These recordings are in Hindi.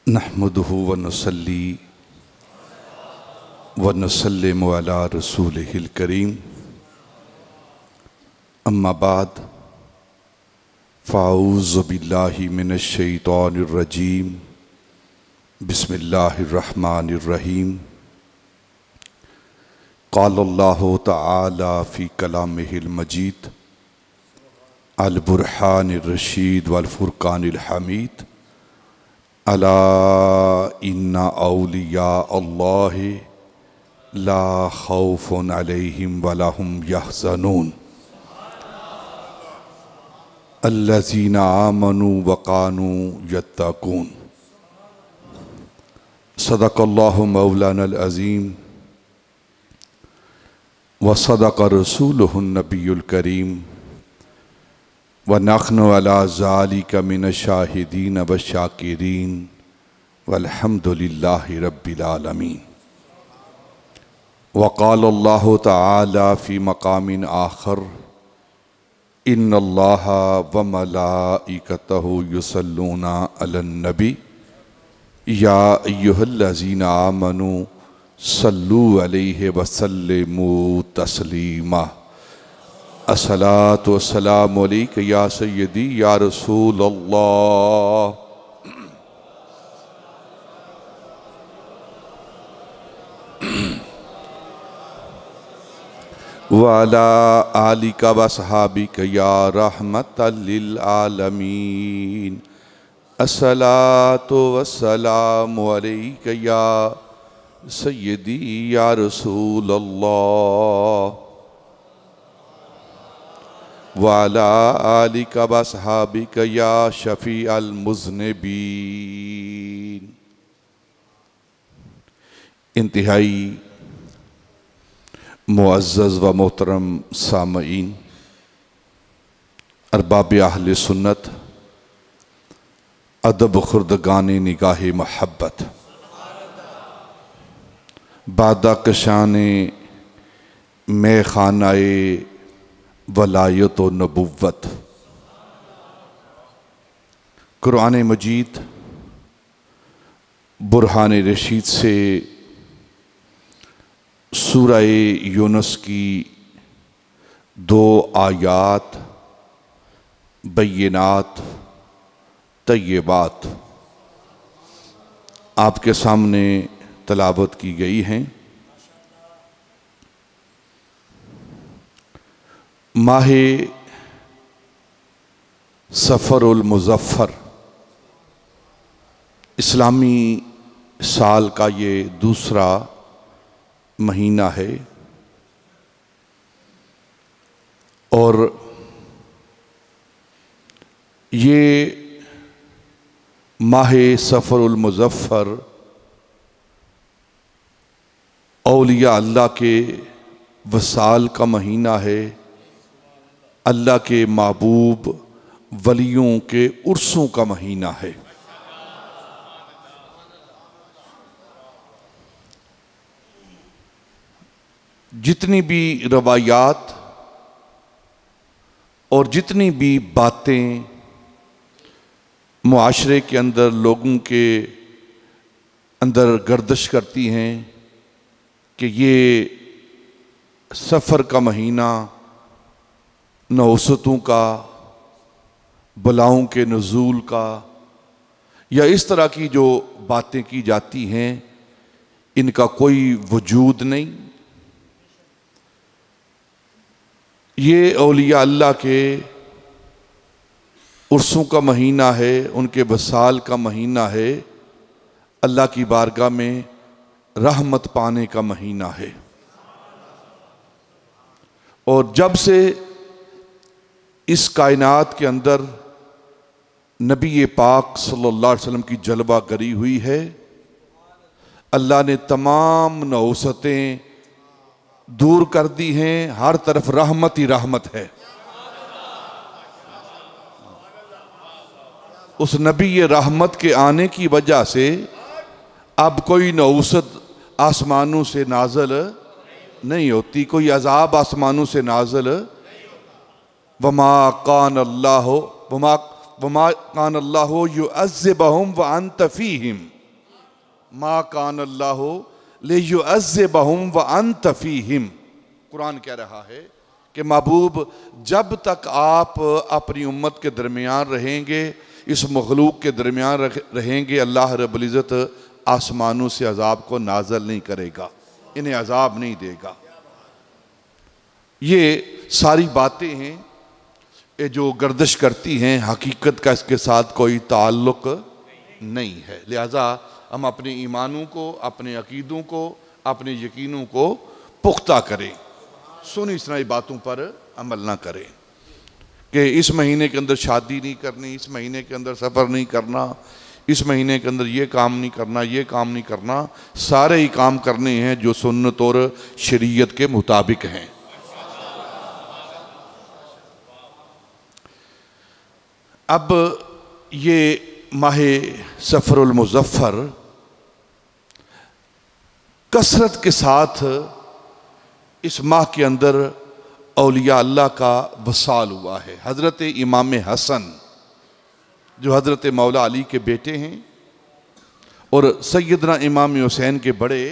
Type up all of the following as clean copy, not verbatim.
नहमदुहु व नुसल्ली व नुसल्लिमु अला रसूलिहिल करीम। अम्मा बाद फ़ाऊज़ु बिल्लाहि मिनश शैतानिर रजीम। बिस्मिल्लाहिर रहमानिर रहीम। क़ालल्लाहु तआला फ़ी कलामिहिल मजीद अल बुरहानिर रशीद वल फ़ुरक़ानिल हमीद। अला इन्ना औलिया अल्लाहि ला खौफ़ुन अलैहिम वला हुम यहज़नून अल्लज़ीना आमनू व कानू यत्तक़ून। सदक़ल्लाहु मौलानल अज़ीम व सदक़ रसूलुहुन नबियुल करीम व नहनु अला ज़ालिका मिनश शाहिदीन व शाकिरीन वल्हम्दुलिल्लाहि रब्बिल आलमीन। व क़ालल्लाहु तआला फ़ी मक़ामिन आख़र इन्नल्लाहा व मलाइकतहु युसल्लूना अलन नबी या अय्युहल्लज़ीना आमनू सल्लू अलैहि व सल्लिमू तस्लीमा। अस्सलातु वस्सलामु अलैका या सय्यदी या रसूल अल्लाह। व अला आलिका व सहाबिका या रहमतल लिल आलमीन। अस्सलातु वस्सलामु अलैका या सय्यदी या रसूल अल्लाह। व अला आलिका व सहाबिका या शफ़ी अल मुज़निबीन। इंतहाई मुअज़्ज़ज़ व मोहतरम सामईन, अरबाब अहले सुन्नत, अदब खुर्दगाने निगाहे महब्बत, बादा कशाने मैं खानाए वलायत व नबुव्वत। कुरान मजीद बुरहान रशीद से सूरह यूनुस की 2 आयात बय्यिनात तय्यबात आपके सामने तलावत की गई हैं। माहे सफ़रुल मुज़फ़्फ़र इस्लामी साल का ये दूसरा महीना है और ये माहे सफ़रुल मुज़फ़्फ़र औलिया अल्लाह के वसाल का महीना है। अल्लाह के महबूब वलियों के उर्सों का महीना है। जितनी भी रवायात और जितनी भी बातें मुआशरे के अंदर लोगों के अंदर गर्दिश करती हैं कि ये सफ़र का महीना नौसतों का, बलाओं के नुज़ूल का, या इस तरह की जो बातें की जाती हैं इनका कोई वजूद नहीं। ये औलिया अल्लाह के उर्सों का महीना है, उनके वसाल का महीना है, अल्लाह की बारगाह में रहमत पाने का महीना है। और जब से इस कायनात के अंदर नबी पाक सल्लल्लाहु अलैहि वसल्लम की जलवा गरी हुई है, अल्लाह ने तमाम नौसतें दूर कर दी हैं। हर तरफ रहमत ही रहमत है। उस नबी रहमत के आने की वजह से अब कोई नौसत आसमानों से नाज़िल नहीं होती, कोई अजाब आसमानों से नाज़िल वमा कान अल्लाह युअज़्ज़िबुहुम व अंत फ़ीहिम। मा कान अल्लाहु लियुअज़्ज़िबहुम व अंत फ़ीहिम। कुरान कह रहा है कि महबूब जब तक आप अपनी उम्मत के दरमियान रहेंगे, इस मखलूक के दरमियान रहेंगे, अल्लाह रब्बुल इज़्ज़त आसमानों से अजाब को नाज़िल नहीं करेगा, इन्हें अजाब नहीं देगा। ये सारी बातें हैं ये जो गर्दिश करती हैं, हकीकत का इसके साथ कोई ताल्लुक नहीं है। लिहाजा हम अपने ईमानों को, अपने अकीदों को, अपने यकीनों को पुख्ता करें, सुनी सुनाई बातों पर अमल ना करें कि इस महीने के अंदर शादी नहीं करनी, इस महीने के अंदर सफ़र नहीं करना, इस महीने के अंदर ये काम नहीं करना, ये काम नहीं करना। सारे ही काम करने हैं जो सुन्नत और शरीयत के मुताबिक हैं। अब ये माहे सफ़रुल मुज़फ़्फ़र कसरत के साथ इस माह के अंदर औलिया अल्लाह का वसाल हुआ है। हज़रत इमाम हसन जो हज़रत मौला अली के बेटे हैं और सैयदना इमाम हुसैन के बड़े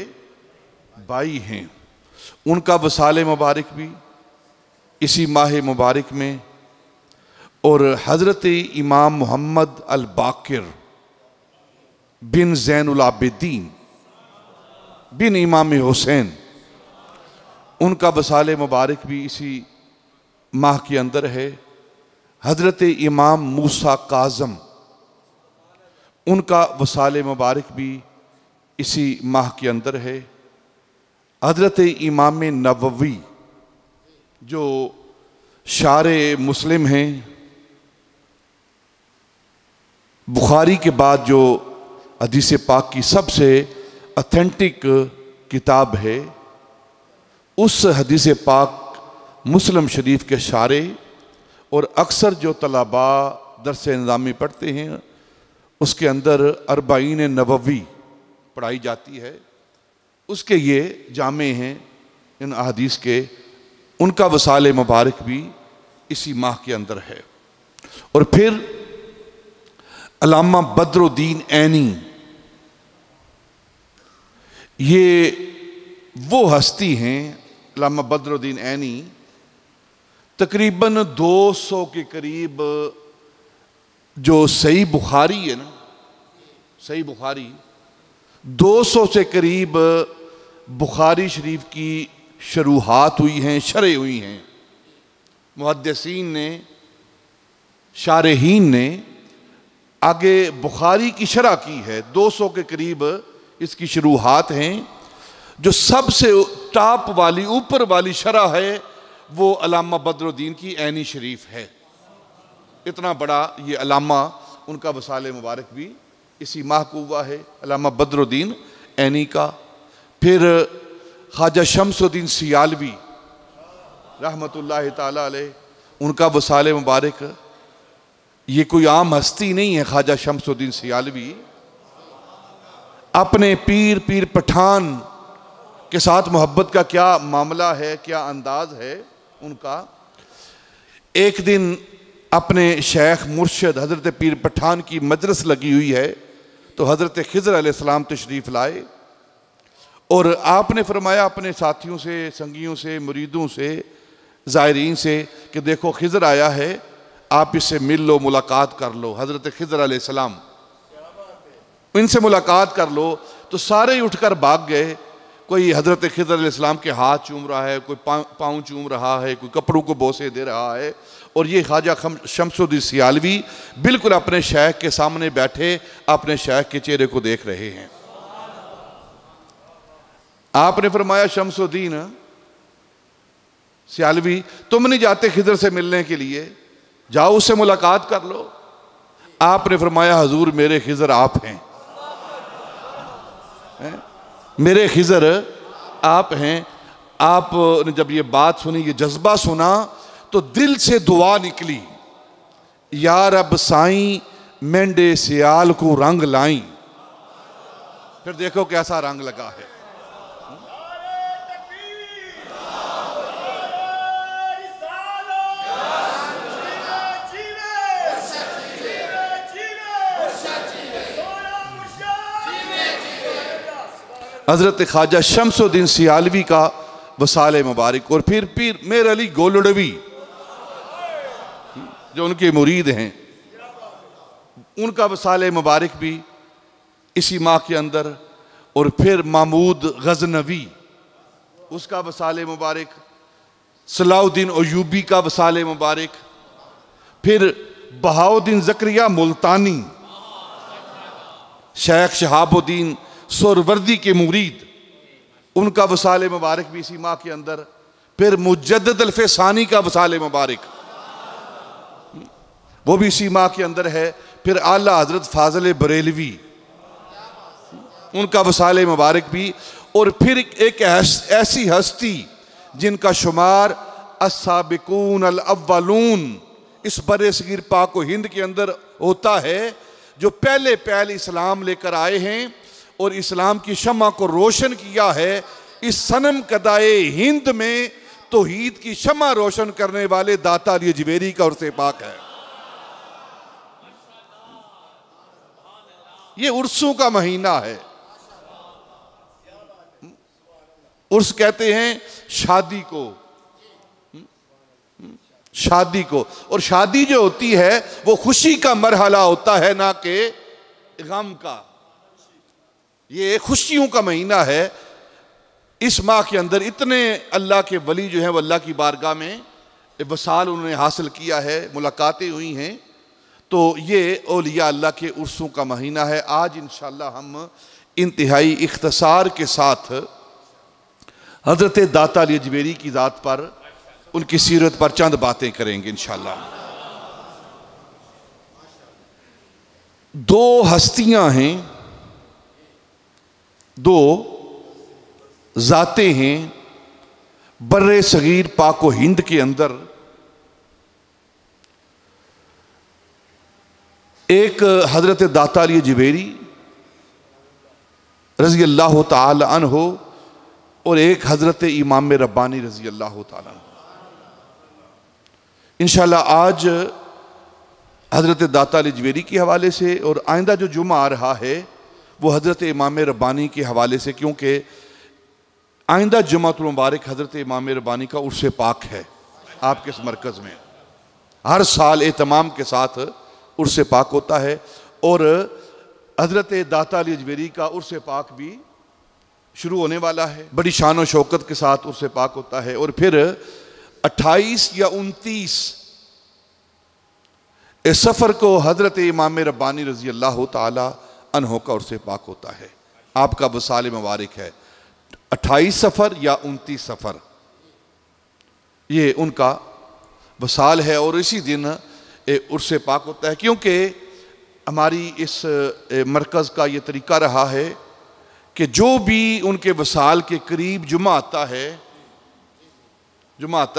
भाई हैं, उनका वसाल मुबारक भी इसी माह मुबारक में। और हज़रत इमाम मोहम्मद अल बाकिर बिन ज़ैनुल आबिदीन बिन इमाम हुसैन, उनका वसाल मुबारक भी इसी माह के अंदर है। हज़रत इमाम मूसा काज़म, उनका वसाल मुबारक भी इसी माह के अंदर है। हज़रत इमाम नववी जो शारे मुस्लिम हैं, बुखारी के बाद जो हदीस पाक की सबसे ऑथेंटिक किताब है, उस हदीस पाक मुस्लिम शरीफ के शारे और अक्सर जो तलबा दरस निज़ामी पढ़ते हैं उसके अंदर अरबाईन नववी पढ़ाई जाती है, उसके ये जामे हैं इन अहादीस के। उनका वसाल मुबारक भी इसी माह के अंदर है। और फिर अल्लामा बदरुद्दीन ऐनी, ये वो हस्ती हैं, अल्लामा बदरुद्दीन ऐनी तकरीबन 200 के करीब जो सही बुखारी है ना, सही बुखारी 200 से करीब बुखारी शरीफ की शुरुआत हुई हैं, शरह हुई हैं। मुहद्दिसीन ने, शारहीन ने आगे बुखारी की शरह की है। 200 के करीब इसकी शुरुआत हैं। जो सबसे टॉप वाली, ऊपर वाली शरह है वो अल्लामा बदरुद्दीन की ऐनी शरीफ है। इतना बड़ा ये अल्लामा, उनका वसाल मुबारक भी इसी माह को हुआ है, अल्लामा बदरुद्दीन ऐनी का। फिर ख्वाजा शम्सुद्दीन सियालवी रहमतुल्लाह ताला अलैह, उनका वसाल मुबारक। ये कोई आम हस्ती नहीं है ख्वाजा शम्सुद्दीन सियालवी। अपने पीर पठान के साथ मोहब्बत का क्या मामला है, क्या अंदाज है उनका। एक दिन अपने शेख मुर्शद हज़रत पीर पठान की मजलिस लगी हुई है, तो हज़रत खिज़र अलैहिस्सलाम तशरीफ़ लाए और आपने फरमाया अपने साथियों से, संगियों से, मुरीदों से, ज़ायरीन से कि देखो खिज़र आया है, आप इससे मिल लो, मुलाकात कर लो। हज़रत खिज़र अलैहिस्सलाम, इनसे मुलाकात कर लो। तो सारे ही उठकर भाग गए। कोई हज़रत खिज़र अलैहिस्सलाम के हाथ चूम रहा है, कोई पाँव चूम रहा है, कोई कपड़ों को बोसे दे रहा है। और ये ख्वाजा शम्सुद्दीन सियालवी बिल्कुल अपने शेख के सामने बैठे अपने शेख के चेहरे को देख रहे हैं। आपने फरमाया शम्सुद्दीन सियालवी, तुम नहीं जाते खिज़र से मिलने के लिए, जाओ उससे मुलाकात कर लो। आपने फरमाया हुजूर मेरे खिज़र आप हैं, मेरे खिज़र आप हैं। आपने जब ये बात सुनी, ये जज्बा सुना, तो दिल से दुआ निकली, या रब साईं मेंढे सियाल को रंग लाई। फिर देखो कैसा रंग लगा है। हज़रत ख्वाजा शम्सुद्दीन सियालवी का वसाले मुबारक, और फिर पीर मेर अली गोलड़वी जो उनके मुरीद हैं, उनका वसाले मुबारक भी इसी माह के अंदर। और फिर महमूद गजनवी उसका वसाले मुबारक, सलाउद्दीन अयूबी का वसाले मुबारक, फिर बहाउद्दीन ज़करिया मुल्तानी शेख शहाबुद्दीन सोहरवर्दी के मुरीद, उनका वसाले मुबारक भी इसी माह के अंदर। फिर मुजद्दिद अल-फ़सानी का वसाले मुबारक, वो भी इसी माह के अंदर है। फिर आला हजरत फाज़िल बरेलवी, उनका वसाले मुबारक भी। और फिर एक ऐसी हस्ती जिनका शुमार अस्साबिकून अल अव्वलून इस बरे सगीर पाक व हिंद के अंदर होता है, जो पहले पहले इस्लाम लेकर आए हैं और इस्लाम की शम्मा को रोशन किया है। इस सनम कदाए हिंद में तौहीद की शम्मा रोशन करने वाले दाता अली अजमेरी का उर्स पाक है। ये उर्सों का महीना है। उर्स कहते हैं शादी को, शादी को। और शादी जो होती है वो खुशी का मरहला होता है, ना कि गम का। ये खुशियों का महीना है। इस माह के अंदर इतने अल्लाह के वली जो हैं वो अल्लाह की बारगाह में वसाल उन्होंने हासिल किया है, मुलाकातें हुई हैं। तो ये औलिया अल्लाह के उर्सों का महीना है। आज इंशाअल्लाह हम इंतहाई इख्तिसार के साथ हज़रत दाता अली अजमेरी की ज़ात पर, उनकी सीरत पर चंद बातें करेंगे इंशाअल्लाह। दो हस्तियां हैं, दो ज़ातें हैं बर्रे सगीर पाक व हिंद के अंदर। एक हज़रत दाता अली अजमेरी रज़ी अल्लाह ताला अन्हो और एक हज़रत इमाम रब्बानी रज़ी अल्लाह ताला। इंशाअल्लाह आज हज़रत दाता अली अजमेरी के हवाले से और आइंदा जो जुमा आ रहा है वो हज़रत इमाम रब्बानी के हवाले से, क्योंकि आइंदा जुमातुल मुबारक हज़रत इमाम रब्बानी का उर्स पाक है आपके इस मरकज़ में। हर साल एहतमाम के साथ उर्स पाक होता है और हज़रत दाता अली अजमेरी का उर्स पाक भी शुरू होने वाला है। बड़ी शान और शौकत के साथ उर्स पाक होता है। और फिर 28 या 29 इस सफ़र को हज़रत इमाम रब्बानी रज़ी अल्लाह ताला अन्हो का उर्स पाक होता है। आपका वसाल मुबारक है 28 सफ़र या 29 सफ़र, ये उनका वसाल है। और इसी दिन उर्स पाक होता है, क्योंकि हमारी इस मरकज़ का ये तरीका रहा है कि जो भी उनके वसाल के करीब जुमा आता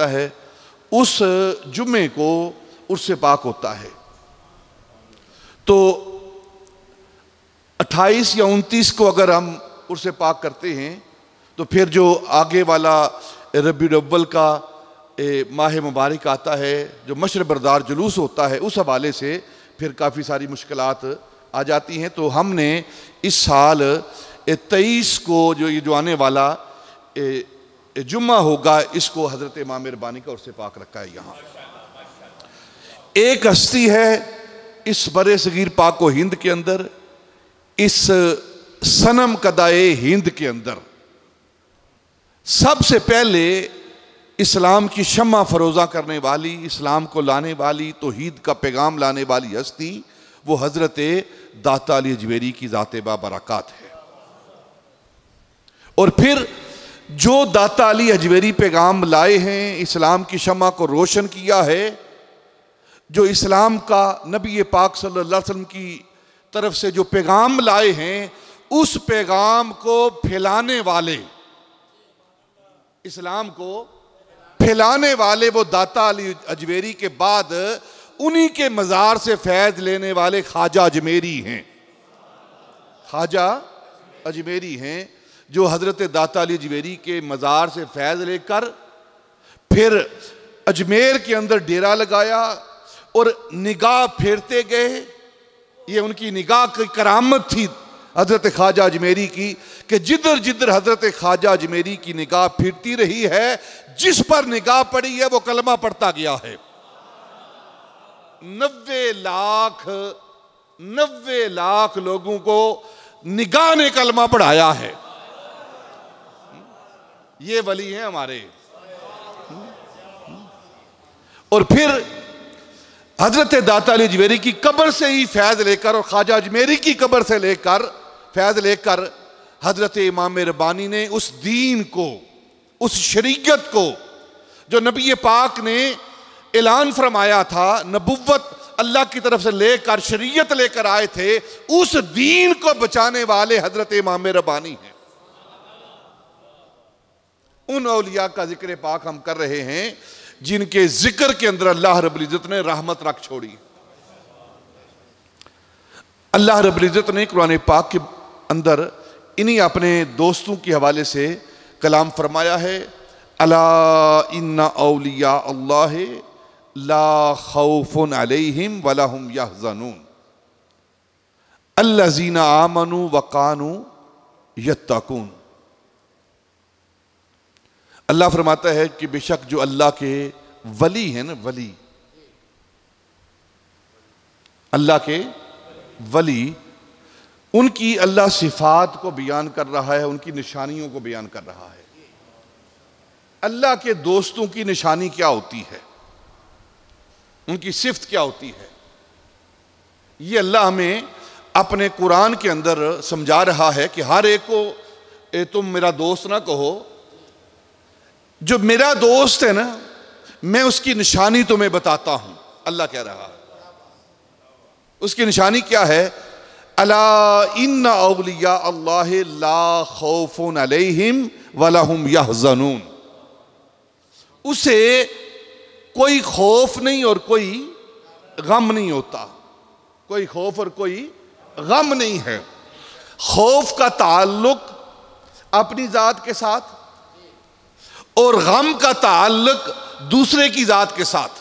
है उस जुमे को उर्स पाक होता है। तो 28 या 29 को अगर हम उर्स पाक करते हैं तो फिर जो आगे वाला रबीउल अव्वल का माह मुबारक आता है, जो मशर बरदार जुलूस होता है, उस हवाले से फिर काफ़ी सारी मुश्किलात आ जाती हैं। तो हमने इस साल 23 को जो आने वाला जुम्मा होगा, इसको हज़रत इमाम रब्बानी का उर्स पाक रखा है। यहाँ एक हस्ती है इस बरे सगीर पाक व हिंद के अंदर, इस सनम कदाए हिंद के अंदर सबसे पहले इस्लाम की शम्मा फरोज़ा करने वाली, इस्लाम को लाने वाली, तौहीद का पैगाम लाने वाली हस्ती वो हज़रत दाता अली अजमेरी की ज़ात बाबरकत है। और फिर जो दाता अली अजमेरी पैगाम लाए हैं, इस्लाम की शम्मा को रोशन किया है, जो इस्लाम का नबी पाक सल्लल्लाहु अलैहि वसल्लम की तरफ से जो पैगाम लाए हैं, उस पैगाम को फैलाने वाले, इस्लाम को फैलाने वाले वो दाता अली अजमेरी के बाद उन्हीं के मज़ार से फैज़ लेने वाले ख्वाजा अजमेरी हैं। ख्वाजा अजमेरी हैं जो हज़रत दाता अली अजमेरी के मज़ार से फैज़ लेकर फिर अजमेर के अंदर डेरा लगाया और निगाह फेरते गए। ये उनकी निगाह की करामत थी हजरत ख्वाजा अजमेरी की कि जिधर जिधर हजरत ख्वाजा अजमेरी की निगाह फिरती रही है, जिस पर निगाह पड़ी है वो कलमा पढ़ता गया है। 90 लाख लोगों को निगाह ने कलमा पढ़ाया है। ये वली हैं हमारे। और फिर हजरत दाता अली अजमेरी की कब्र से ही फैज लेकर और ख्वाजा अजमेरी की कब्र से लेकर फैज लेकर हजरत इमाम रब्बानी ने उस दीन को, उस शरीयत को जो नबी पाक ने ऐलान फरमाया था, नबुव्वत अल्लाह की तरफ से लेकर शरीयत लेकर आए थे, उस दीन को बचाने वाले हजरत इमाम रब्बानी हैं। उन औलिया का जिक्र पाक हम कर रहे हैं जिनके जिक्र के अंदर अल्लाह रब्बुल इज्जत ने रहमत रख छोड़ी। अल्लाह रब्बुल इज्जत ने कुरान पाक के अंदर इन्हीं अपने दोस्तों के हवाले से कलाम फरमाया है, अला इन्ना औलिया अल्लाह ला खौफुन अलैहिम वला हुम यहज़नून अल्लज़ीना आमनू व कानू यत्तकून। अल्लाह फरमाता है कि बेशक जो अल्लाह के वली हैं ना, वली, अल्लाह के वली, उनकी अल्लाह सिफात को बयान कर रहा है, उनकी निशानियों को बयान कर रहा है। अल्लाह के दोस्तों की निशानी क्या होती है, उनकी सिफ्त क्या होती है, ये अल्लाह हमें अपने कुरान के अंदर समझा रहा है कि हर एक को तुम मेरा दोस्त ना कहो, जो मेरा दोस्त है ना मैं उसकी निशानी तुम्हें बताता हूं। अल्लाह कह रहा है उसकी निशानी क्या है, अला इन्ना औलिया अल्लाह ला खौफुन अलैहिम वला हुम यहज़नून। उसे कोई खौफ नहीं और कोई गम नहीं होता, कोई खौफ और कोई गम नहीं है। खौफ का ताल्लुक अपनी जात के साथ और गम का ताल्लुक दूसरे की जात के साथ।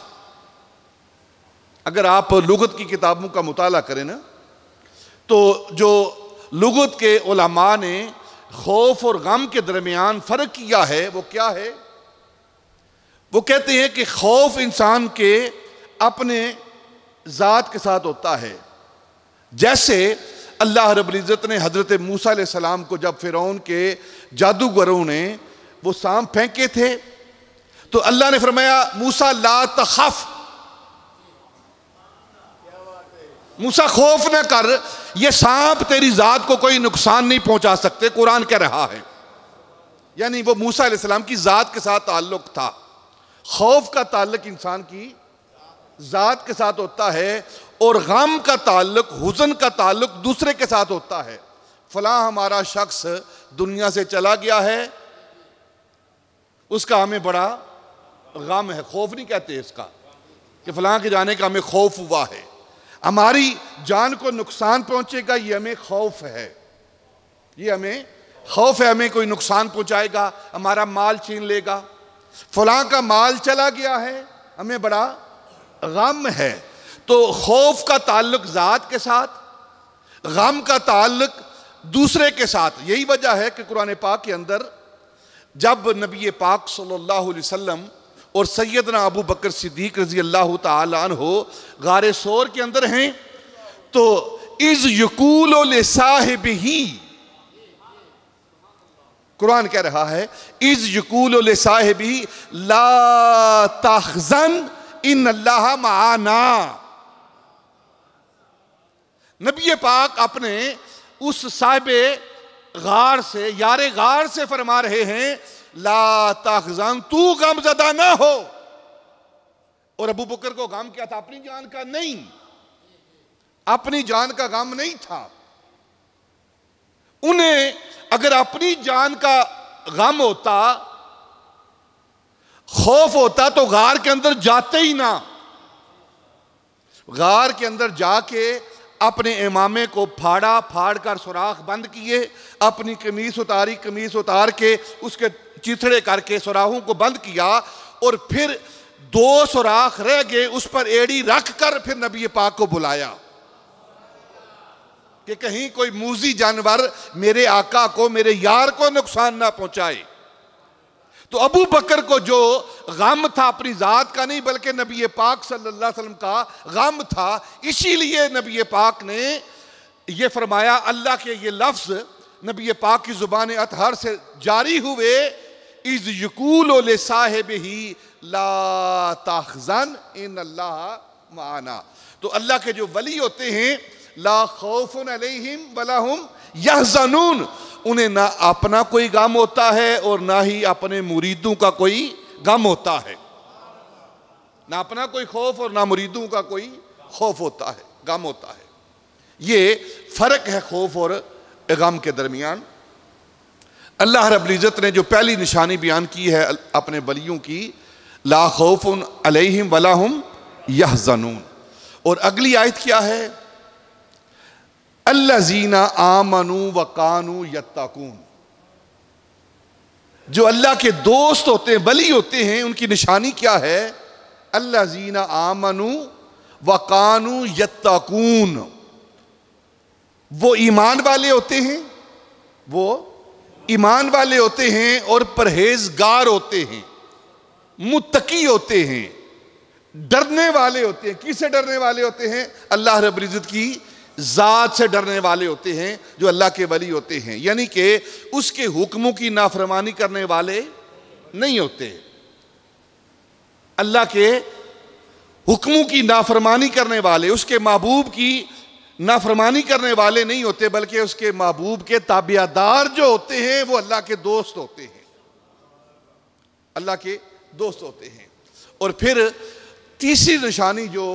अगर आप लुगत की किताबों का मुताला करें ना, तो जो लुगत के उलमा ने खौफ और गम के दरमियान फर्क किया है वो क्या है, वो कहते हैं कि खौफ इंसान के अपने जात के साथ होता है। जैसे अल्लाह रब्बुल इज्जत ने हजरत मूसा अलैहि सलाम को जब फिरौन के जादूगरों ने वो सांप फेंके थे तो अल्लाह ने फरमाया मूसा ला तखफ, मूसा खौफ न कर, ये सांप तेरी जात को कोई नुकसान नहीं पहुंचा सकते, कुरान कह रहा है। यानी वो मूसा अलैहि सलाम की जात के साथ ताल्लुक था। खौफ का ताल्लुक इंसान की जात के साथ होता है और गम का ताल्लुक, हुज़न का ताल्लुक दूसरे के साथ होता है। फलां हमारा शख्स दुनिया से चला गया है, उसका हमें बड़ा गम है। खौफ नहीं कहते इसका कि फलां के जाने का हमें खौफ हुआ है, हमारी जान को नुकसान पहुंचेगा, ये हमें खौफ है, ये हमें खौफ है, हमें कोई नुकसान पहुंचाएगा, हमारा माल छीन लेगा। फलां का माल चला गया है, हमें बड़ा गम है। तो खौफ का ताल्लुक जात के साथ, गम का ताल्लुक दूसरे के साथ। यही वजह है कि कुरान पाक के अंदर जब नबी पाक सल्लल्लाहु अलैहि वसल्लम और सैयदना अबू बकर सिद्दीक रजी अल्लाह तआला अन्हु गारे सौर के अंदर हैं, तो इज़ यक़ूलु लिसाहिबिही, कुरान कह रहा है इज़ यक़ूलु लिसाहिबिही ला तहज़न इन्नल्लाह माना। नबी पाक अपने उस साहिबे गार से, यारे गार से फरमा रहे हैं ला तहज़न, तू गमज़दा ना हो। और अबू बकर को गम क्या था, अपनी जान का नहीं, अपनी जान का गम नहीं था। उन्हें अगर अपनी जान का गम होता, खौफ होता, तो गार के अंदर जाते ही ना। गार के अंदर जाके अपने इमामे को फाड़ा, फाड़ कर सुराख बंद किए, अपनी कमीज उतारी, कमीज उतार के उसके चिथड़े करके सुराखों को बंद किया, और फिर 2 सुराख रह गए, उस पर एड़ी रख कर फिर नबी पाक को बुलाया। कि कहीं कोई मूजी जानवर मेरे आका को, मेरे यार को नुकसान ना पहुंचाए। तो अबू बकर को जो गम था अपनी जात का नहीं बल्कि नबी पाक सल्लल्लाहु अलैहि वसल्लम का गम था, इसीलिए नबी पाक ने ये फरमाया, अल्लाह के ये लफ्ज नबी पाक की जुबान अतहर से जारी हुए, इज यकूल ले साहिब ही ला तहज़न इन अल्लाह माना। तो अल्लाह के जो वली होते हैं, ला खौफुन अलैहिम वला हुम यहज़नून, उन्हें ना अपना कोई गम होता है और ना ही अपने मुरीदों का कोई गम होता है। ना अपना कोई खौफ और ना मुरीदों का कोई खौफ होता है, गम होता है। ये फर्क है खौफ और गम के दरमियान। अल्लाह रब्बुल इज़्ज़त ने जो पहली निशानी बयान की है अपने वलियों की, ला खौफुन अलैहिम वला हुम यहज़नून, और अगली आयत क्या है, अल्लज़ीना आमनू व कानू यत्तकून। जो अल्लाह के दोस्त होते हैं, वली होते हैं, उनकी निशानी क्या है, अल्लज़ीना आमनू व कानू यत्तकून। वो ईमान वाले होते हैं, वो ईमान वाले होते हैं और परहेजगार होते हैं, मुत्तकी होते हैं, डरने वाले होते हैं। किससे डरने वाले होते हैं? अल्लाह रब्बुल इज़्ज़त की ज़ात से डरने वाले होते हैं जो अल्लाह के वली होते हैं। यानी कि उसके हुक्मों की नाफरमानी करने वाले नहीं होते, अल्लाह के हुक्मों की नाफरमानी करने वाले, उसके महबूब की नाफरमानी करने वाले नहीं होते, बल्कि उसके महबूब के ताबियादार जो होते हैं वो अल्लाह के दोस्त होते हैं, अल्लाह के दोस्त होते हैं। और फिर तीसरी निशानी जो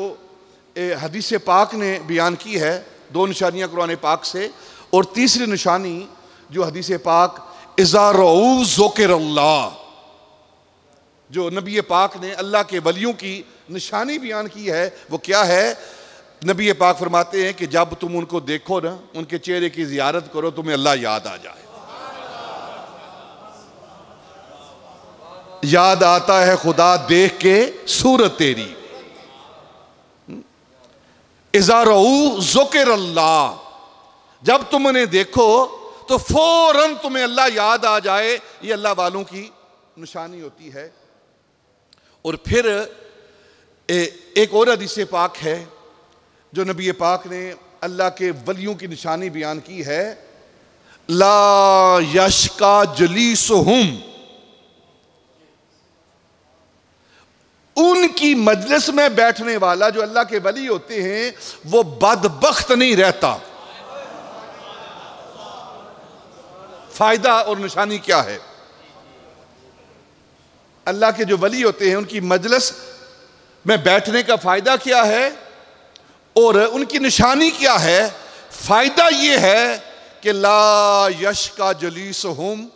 हदीस पाक ने बयान की है, दो निशानियां कुरान पाक से, और तीसरी निशानी जो हदीस पाक इज़ा रऊ ज़ुकिरल्लाह, जो नबी पाक ने अल्लाह के वलियों की निशानी बयान की है, वो क्या है? नबी पाक फरमाते हैं कि जब तुम उनको देखो ना, उनके चेहरे की ज़ियारत करो, तुम्हें अल्लाह याद आ जाए। याद आता है खुदा देख के सूरत तेरी। इज़ा रऊ ज़ुकिरल्लाह, जब तुम उन्हें देखो तो फौरन तुम्हें अल्लाह याद आ जाए, ये अल्लाह वालों की निशानी होती है। और फिर एक और हदीस पाक है जो नबी पाक ने अल्लाह के वलियों की निशानी बयान की है, ला यशका जलीसुहुम, उनकी मजलिस में बैठने वाला जो अल्लाह के वली होते हैं वो बदबख्त नहीं रहता। फायदा और निशानी क्या है? अल्लाह के जो वली होते हैं उनकी मजलिस में बैठने का फायदा क्या है और उनकी निशानी क्या है? फायदा ये है कि ला यशका जलीसुहुम,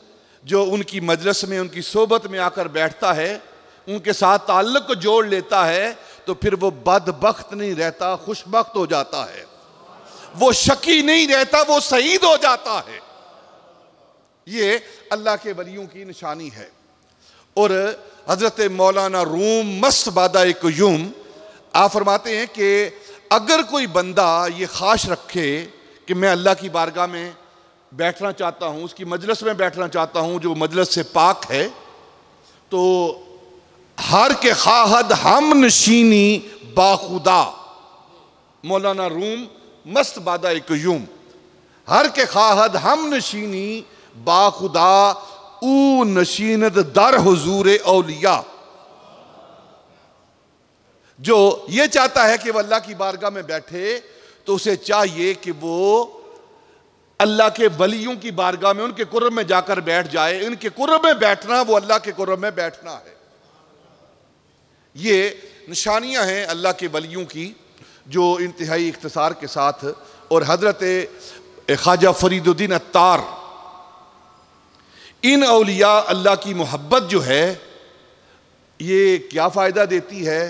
जो उनकी मजलिस में, उनकी सोबत में आकर बैठता है, उनके साथ ताल्लुक को जोड़ लेता है, तो फिर वो बदबख्त नहीं रहता, खुशबख्त हो जाता है। वो शकी नहीं रहता, वो सईद हो जाता है। ये अल्लाह के वलियों की निशानी है। और हजरत मौलाना रूम मस्त बादा क़ुयूम आप फरमाते हैं कि अगर कोई बंदा ये ख्वाहिश रखे कि मैं अल्लाह की बारगाह में बैठना चाहता हूँ, उसकी मजलिस में बैठना चाहता हूँ जो मजलिस से पाक है, तो हर के खाहद हम नशीनी बाखुदा, मौलाना रूम मस्त बादा क़ुयूम, हर के खाहद हम नशीनी बाखुदा ऊ नशीनत दर हुजूर औलिया, जो ये चाहता है कि वह अल्लाह की बारगाह में बैठे तो उसे चाहिए कि वो अल्लाह के वलियों की बारगाह में, उनके कुर्ब में जाकर बैठ जाए। उनके कुर्ब में बैठना वो अल्लाह के कुर्ब में बैठना है। ये निशानियां हैं अल्लाह के वलियों की जो इंतहाई इख्तिसार के साथ। और हजरत ख्वाजा फरीदुद्दीन अत्तार, इन औलिया अल्लाह की मोहब्बत जो है ये क्या फ़ायदा देती है?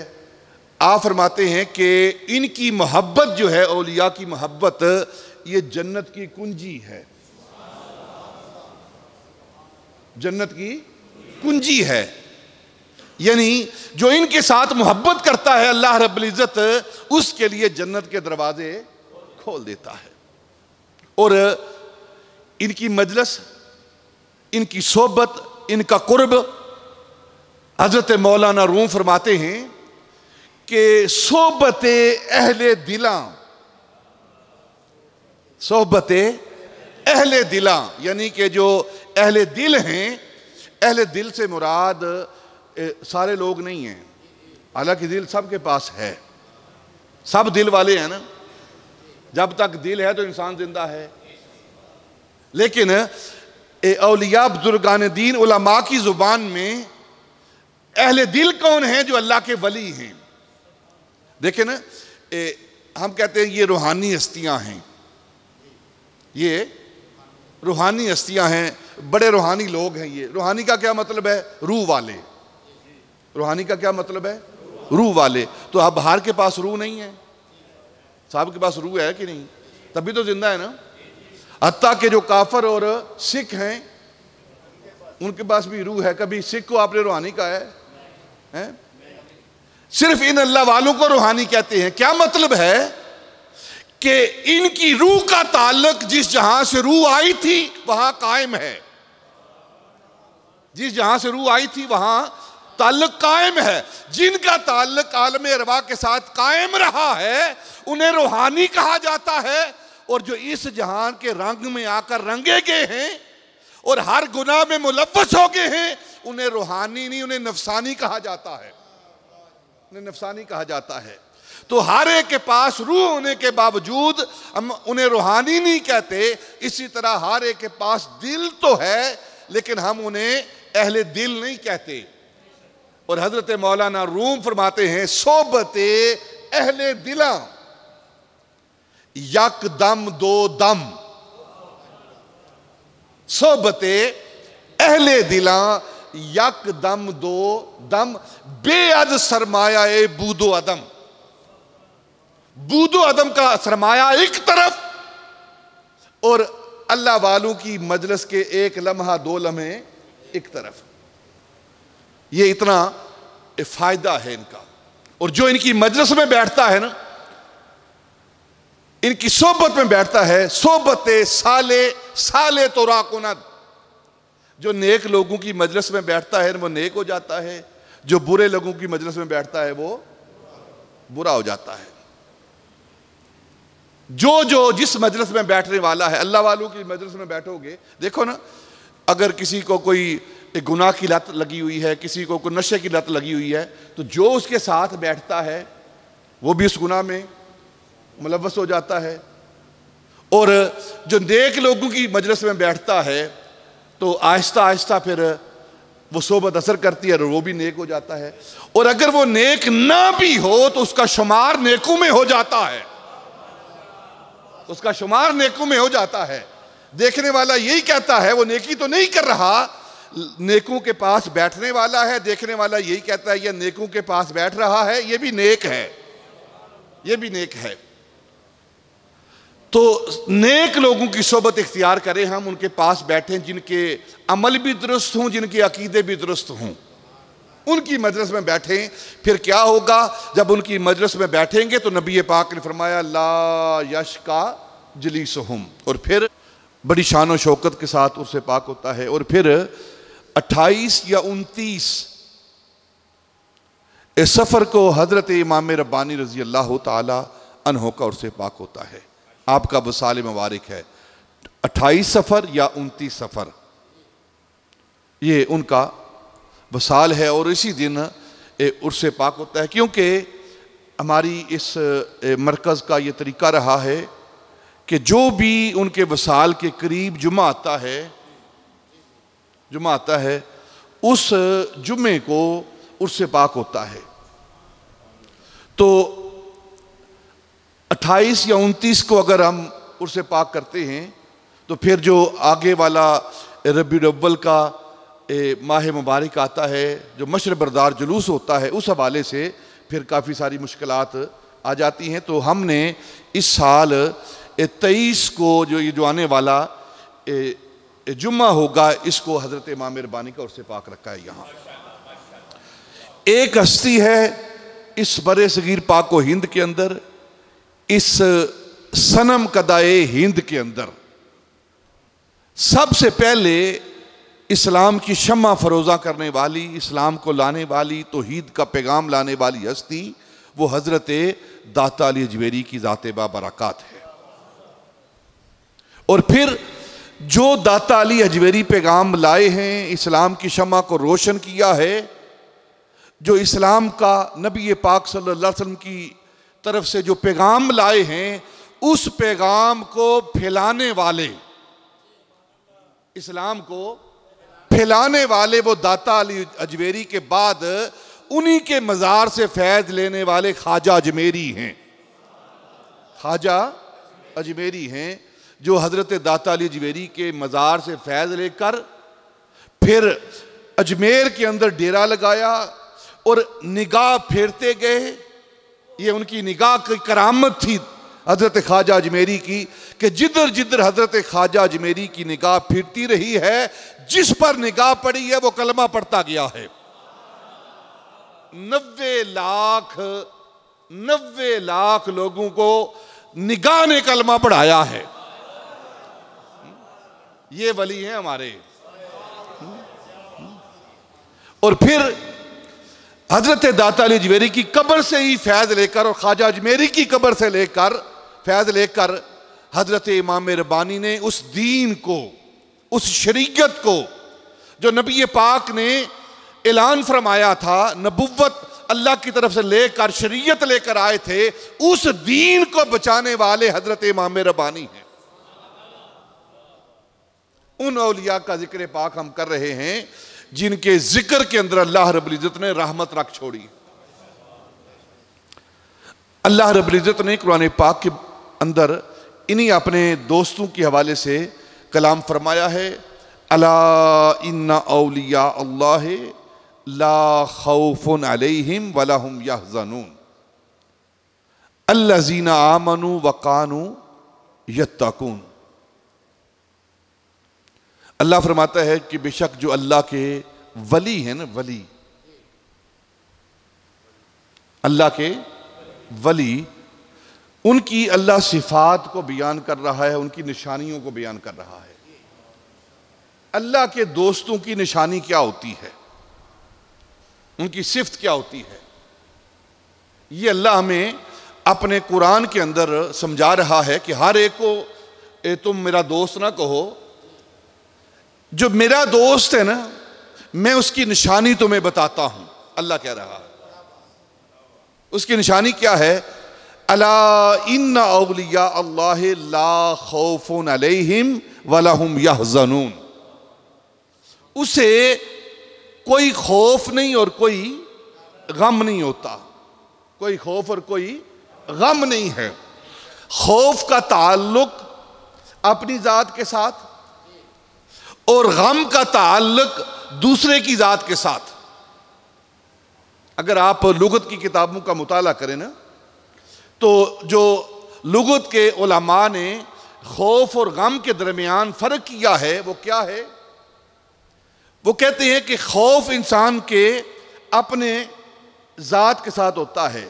आप फरमाते हैं कि इनकी मोहब्बत जो है, औलिया की मोहब्बत, ये जन्नत की कुंजी है, जन्नत की कुंजी है। यानी जो इनके साथ मोहब्बत करता है अल्लाह रब्बुल इज़्ज़त उसके लिए जन्नत के दरवाजे खोल देता है। और इनकी मजलिस, इनकी सोहबत, इनका कुर्ब, हजरत मौलाना रूम फरमाते हैं कि सोहबत अहले दिला, सोहबत अहले दिला यानी कि जो अहले दिल हैं, अहले दिल से मुराद सारे लोग नहीं हैं, हालांकि दिल सबके पास है, सब दिल वाले हैं ना, जब तक दिल है तो इंसान जिंदा है। लेकिन औलिया बुजुर्गान दीन उलमा की जुबान में अहले दिल कौन है? जो अल्लाह के वली हैं। देखें ना, हम कहते हैं ये रूहानी हस्तियां हैं, ये रूहानी हस्तियां हैं, बड़े रूहानी लोग हैं। ये रूहानी का क्या मतलब है? रूह वाले। रूहानी का क्या मतलब है? रूह वाले। तो अब बाहर के पास रूह नहीं है, साहब के पास रूह है कि नहीं? तभी तो जिंदा है ना। हत्ता के जो काफर और सिख हैं उनके पास भी रूह है। कभी सिख को आपने रूहानी कहा है? सिर्फ इन अल्लाह वालों को रूहानी कहते हैं। क्या मतलब है कि इनकी रूह का ताल्लुक जिस जहां से रूह आई थी वहां कायम है, जिस जहां से रूह आई थी वहां ताल्लुक कायम है। जिनका ताल्लुक आलम अरवा के साथ कायम रहा है उन्हें रूहानी कहा जाता है, और जो इस जहान के रंग में आकर रंगे गए हैं और हर गुनाह में मुलव्वस हो गए हैं उन्हें रूहानी नहीं, उन्हें नफसानी कहा जाता है, उन्हें नफसानी कहा जाता है। तो हर एक के पास रूह होने के बावजूद हम उन्हें रूहानी नहीं कहते। इसी तरह हर एक के पास दिल तो है लेकिन हम उन्हें अहले दिल नहीं कहते। और हजरत मौलाना रूम फरमाते हैं सोबते अहले दिला यकदम दो दम, सोबते अहले दिला यकदम दो दम, बेअद सरमाया ए बूदो अदम। बूदो अदम का सरमाया एक तरफ और अल्लाह वालों की मजलिस के एक लम्हा दो लम्हे एक तरफ। ये इतना फायदा है इनका। और जो इनकी मजलिस में बैठता है ना, इनकी सोबत में बैठता है, सोबत साले साले तो राकुनद, जो नेक लोगों की मजलिस में बैठता है वो नेक हो जाता है, जो बुरे लोगों की मजलिस में बैठता है वो बुरा हो जाता है। जो जिस मजलिस में बैठने वाला है, अल्लाह वालों की मजलिस में बैठोगे, देखो ना, अगर किसी को कोई गुनाह की लत लगी हुई है, किसी को कोई नशे की लत लगी हुई है, तो जो उसके साथ बैठता है वो भी उस गुनाह में मुलव्वस हो जाता है। और जो नेक लोगों की मजलिस में बैठता है तो आहिस्ता आहिस्ता फिर वो सोबत असर करती है और वो भी नेक हो जाता है। और अगर वो नेक ना भी हो तो उसका शुमार नेकों में हो जाता है, उसका शुमार नेकों में हो जाता है। देखने वाला यही कहता है वो नेकी तो नहीं कर रहा, नेकों के पास बैठने वाला है। देखने वाला यही कहता है ये नेकों के पास बैठ रहा है, ये भी नेक है, ये भी नेक है। तो नेक लोगों की सोबत इख्तियार करें, हम उनके पास बैठें जिनके अमल भी दुरुस्त हों, जिनके अकीदे भी दुरुस्त हों, उनकी मजलिस में बैठें। फिर क्या होगा? जब उनकी मजलिस में बैठेंगे तो नबी पाक ने फरमाया ला यशका जलीसहुम, और फिर बड़ी शान व शौकत के साथ उससे पाक होता है। और फिर 28 या 29 इस सफ़र को हज़रत इमाम रब्बानी रज़ी अल्लाह ताला अन्हो का उससे पाक होता है। आपका वसाल मुबारक है 28 सफ़र या 29 सफ़र, ये उनका वसाल है। और इसी दिन उससे पाक होता है, क्योंकि हमारी इस मरकज़ का ये तरीका रहा है कि जो भी उनके वसाल के करीब जुमा आता है, जुमा आता है, उस जुमे को उससे पाक होता है। तो 28 या 29 को अगर हम उससे पाक करते हैं तो फिर जो आगे वाला रबीउल अव्वल का माह मुबारक आता है, जो मशर बरदार जुलूस होता है, उस हवाले से फिर काफ़ी सारी मुश्किलात आ जाती हैं। तो हमने इस साल 23 को जो आने वाला जुम्मा होगा, इसको हज़रत इमाम रब्बानी का उससे पाक रखा है। यहाँ एक हस्ती है इस बरे सगीर पाक व हिंद के अंदर, इस सनम कदाए हिंद के अंदर, सबसे पहले इस्लाम की शम्मा फरोज़ा करने वाली, इस्लाम को लाने वाली, तौहीद का पैगाम लाने वाली हस्ती वो हज़रत दाता अली अजमेरी की ज़ात बाबरकत है। और फिर जो दाता अली अजमेरी पैगाम लाए हैं, इस्लाम की शम्मा को रोशन किया है, जो इस्लाम का नबी पाक सल्लल्लाहु अलैहि वसल्लम की तरफ से जो पैगाम लाए हैं, उस पैगाम को फैलाने वाले, इस्लाम को फैलाने वाले वो दाता अली अजमेरी के बाद उन्हीं के मज़ार से फैज़ लेने वाले ख्वाजा अजमेरी हैं। ख्वाजा अजमेरी हैं जो हज़रत दाता अली अजमेरी के मज़ार से फैज़ लेकर फिर अजमेर के अंदर डेरा लगाया और निगाह फेरते गए। ये उनकी निगाह की करामत थी हज़रत ख्वाजा अजमेरी की कि जिधर जिधर हज़रत ख्वाजा अजमेरी की निगाह फिरती रही है, जिस पर निगाह पड़ी है वो कलमा पढ़ता गया है। 90 लाख लोगों को निगाह ने कलमा पढ़ाया है। ये वली हैं हमारे। और फिर हजरत दाता अली अजमेरी की कब्र से ही फैज़ लेकर और ख्वाजा अजमेरी की कब्र से लेकर फैज़ लेकर हजरत इमाम रब्बानी ने उस दीन को, उस शरीयत को जो नबी पाक ने ऐलान फरमाया था, नबुव्वत अल्लाह की तरफ से लेकर शरीयत लेकर आए थे, उस दीन को बचाने वाले हजरत इमाम रब्बानी हैं। उन औलिया का जिक्र पाक हम कर रहे हैं जिनके जिक्र के अंदर अल्लाह रब्बुल इज्जत ने रहमत रख छोड़ी। अल्लाह रब्बुल इज्जत ने कुरान पाक के अंदर इन्हीं अपने दोस्तों के हवाले से कलाम फरमाया है, अला इन्ना औलिया अल्लाह ला खौफुन अलैहिम वला हुम यहज़नून अल्लज़ीना आमनू व कानू यत्तकून। अल्लाह फरमाता है कि बेशक जो अल्लाह के वली हैं ना, वली, अल्लाह के वली, उनकी अल्लाह सिफात को बयान कर रहा है, उनकी निशानियों को बयान कर रहा है। अल्लाह के दोस्तों की निशानी क्या होती है, उनकी सिफ्त क्या होती है, ये अल्लाह हमें अपने कुरान के अंदर समझा रहा है कि हर एक को तुम मेरा दोस्त ना कहो, जो मेरा दोस्त है ना मैं उसकी निशानी तुम्हें बताता हूं। अल्लाह कह रहा है उसकी निशानी क्या है, अला इन्ना औलिया अल्लाह ला खौफुन अलैहिम वला हुम यहज़नून। उसे कोई खौफ नहीं और कोई गम नहीं होता, कोई खौफ और कोई गम नहीं है। खौफ का ताल्लुक अपनी जात के साथ और गम का ताल्लुक दूसरे की जात के साथ। अगर आप लुगत की किताबों का मुताला करें ना, तो जो लुगत के उलमा ने खौफ और गम के दरमियान फर्क किया है वो क्या है, वो कहते हैं कि खौफ इंसान के अपने जात के साथ होता है।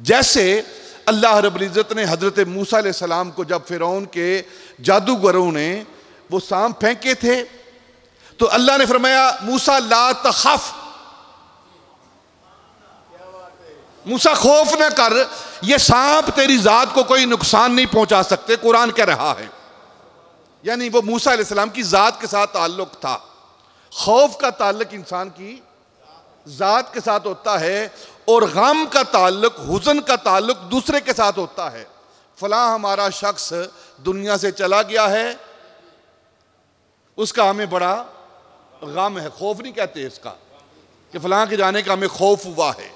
जैसे अल्लाह रब्बुल इज्जत ने हजरत मूसा अलैहि सलाम को जब फिरौन के जादूगरों ने वो सांप फेंके थे तो अल्लाह ने फरमाया मूसा ला तखफ, मूसा खौफ न कर, ये सांप तेरी जात को कोई नुकसान नहीं पहुंचा सकते, कुरान कह रहा है। यानी वो मूसा अलैहि सलाम की जात के साथ ताल्लुक था। खौफ का ताल्लुक इंसान की जात के साथ होता है और गम का ताल्लुक, हुज़न का ताल्लुक दूसरे के साथ होता है। फलां हमारा शख्स दुनिया से चला गया है, उसका हमें बड़ा गम है। खौफ नहीं कहते इसका कि फलां के जाने का हमें खौफ हुआ है,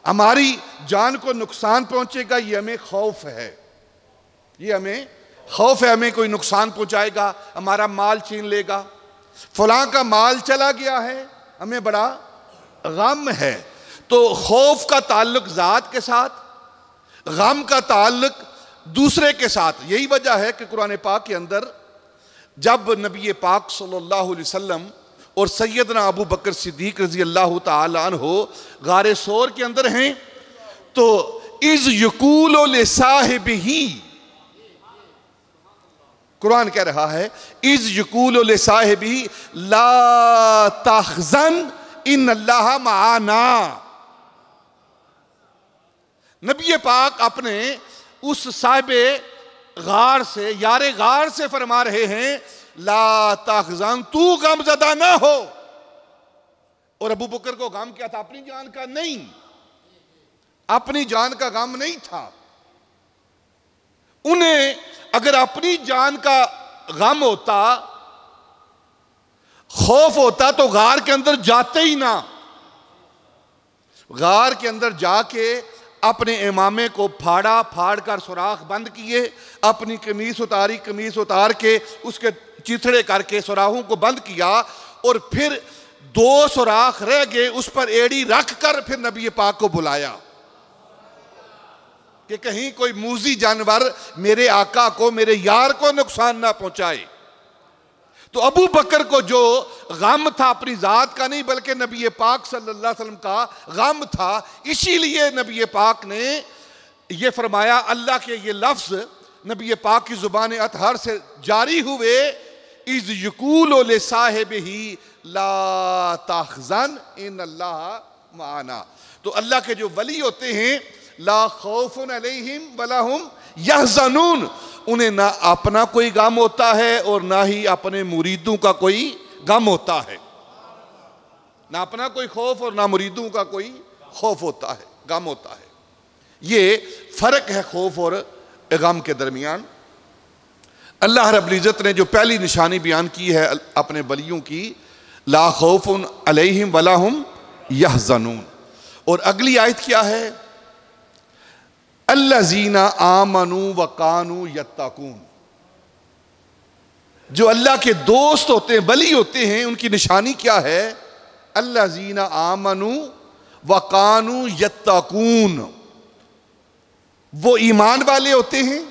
हमारी जान को नुकसान पहुंचेगा, ये हमें खौफ है, ये हमें खौफ है, हमें कोई नुकसान पहुंचाएगा, हमारा माल छीन लेगा। फलां का माल चला गया है, हमें बड़ा गम है। तो खौफ का ताल्लुक जात के साथ, गम का ताल्लुक दूसरे के साथ। यही वजह है कि कुरान पाक के अंदर जब नबी पाक सल्लल्लाहु अलैहि वसल्लम और सैयदना अबू बकर सिद्दीक रजी अल्लाह तआला अन्हु गारे सोर के अंदर हैं, तो इज़ यक़ूलु लिसाहिबिही, कुरान कह रहा है इज यकूल ले साहिबी ला तहज़न इन अल्लाह माना। नबी पाक अपने उस साहिबे गार से, यारे गार से फरमा रहे हैं ला तहज़न, तू गमज़दा ना हो। और अबू बकर को गम क्या था? अपनी जान का नहीं, अपनी जान का गम नहीं था। उन्हें अगर अपनी जान का गम होता, खौफ होता, तो गार के अंदर जाते ही ना। गार के अंदर जाके अपने इमामे को फाड़ा, फाड़ कर सुराख बंद किए, अपनी कमीज उतारी, कमीज उतार के उसके चिथड़े करके सुराखों को बंद किया, और फिर 2 सुराख रह गए, उस पर एड़ी रख कर फिर नबी पाक को बुलाया कि कहीं कोई मूजी जानवर मेरे आका को, मेरे यार को नुकसान ना पहुंचाए। तो अबू बकर को जो गम था अपनी जात का नहीं, बल्कि नबी पाक सल्लल्लाहु अलैहि वसल्लम का गम था। इसीलिए नबी पाक ने ये फरमाया, अल्लाह के ये लफ्ज नबी पाक की जुबान अतहर से जारी हुए, इज यकूल ले साहिबिही ला तहज़न इन अल्लाह माना। तो अल्लाह के जो वली होते हैं, ला खौफुन अलैहिम वला हुम यहज़नून, उन्हें ना अपना कोई गम होता है और ना ही अपने मुरीदों का कोई गम होता है। ना अपना कोई खौफ और ना मुरीदों का कोई खौफ होता है, गम होता है। ये फर्क है खौफ और गम के दरमियान। अल्लाह रब्बुल इज़्ज़त ने जो पहली निशानी बयान की है अपने वलियों की, ला खौफुन अलैहिम वला हुम यहज़नून, और अगली आयत क्या है? अल्लज़ीना आमनू व कानू यत्तकून। जो अल्लाह के दोस्त होते हैं, वली होते हैं, उनकी निशानी क्या है? अल्लज़ीना आमनू व कानू यत्तकून। वो ईमान वाले होते हैं,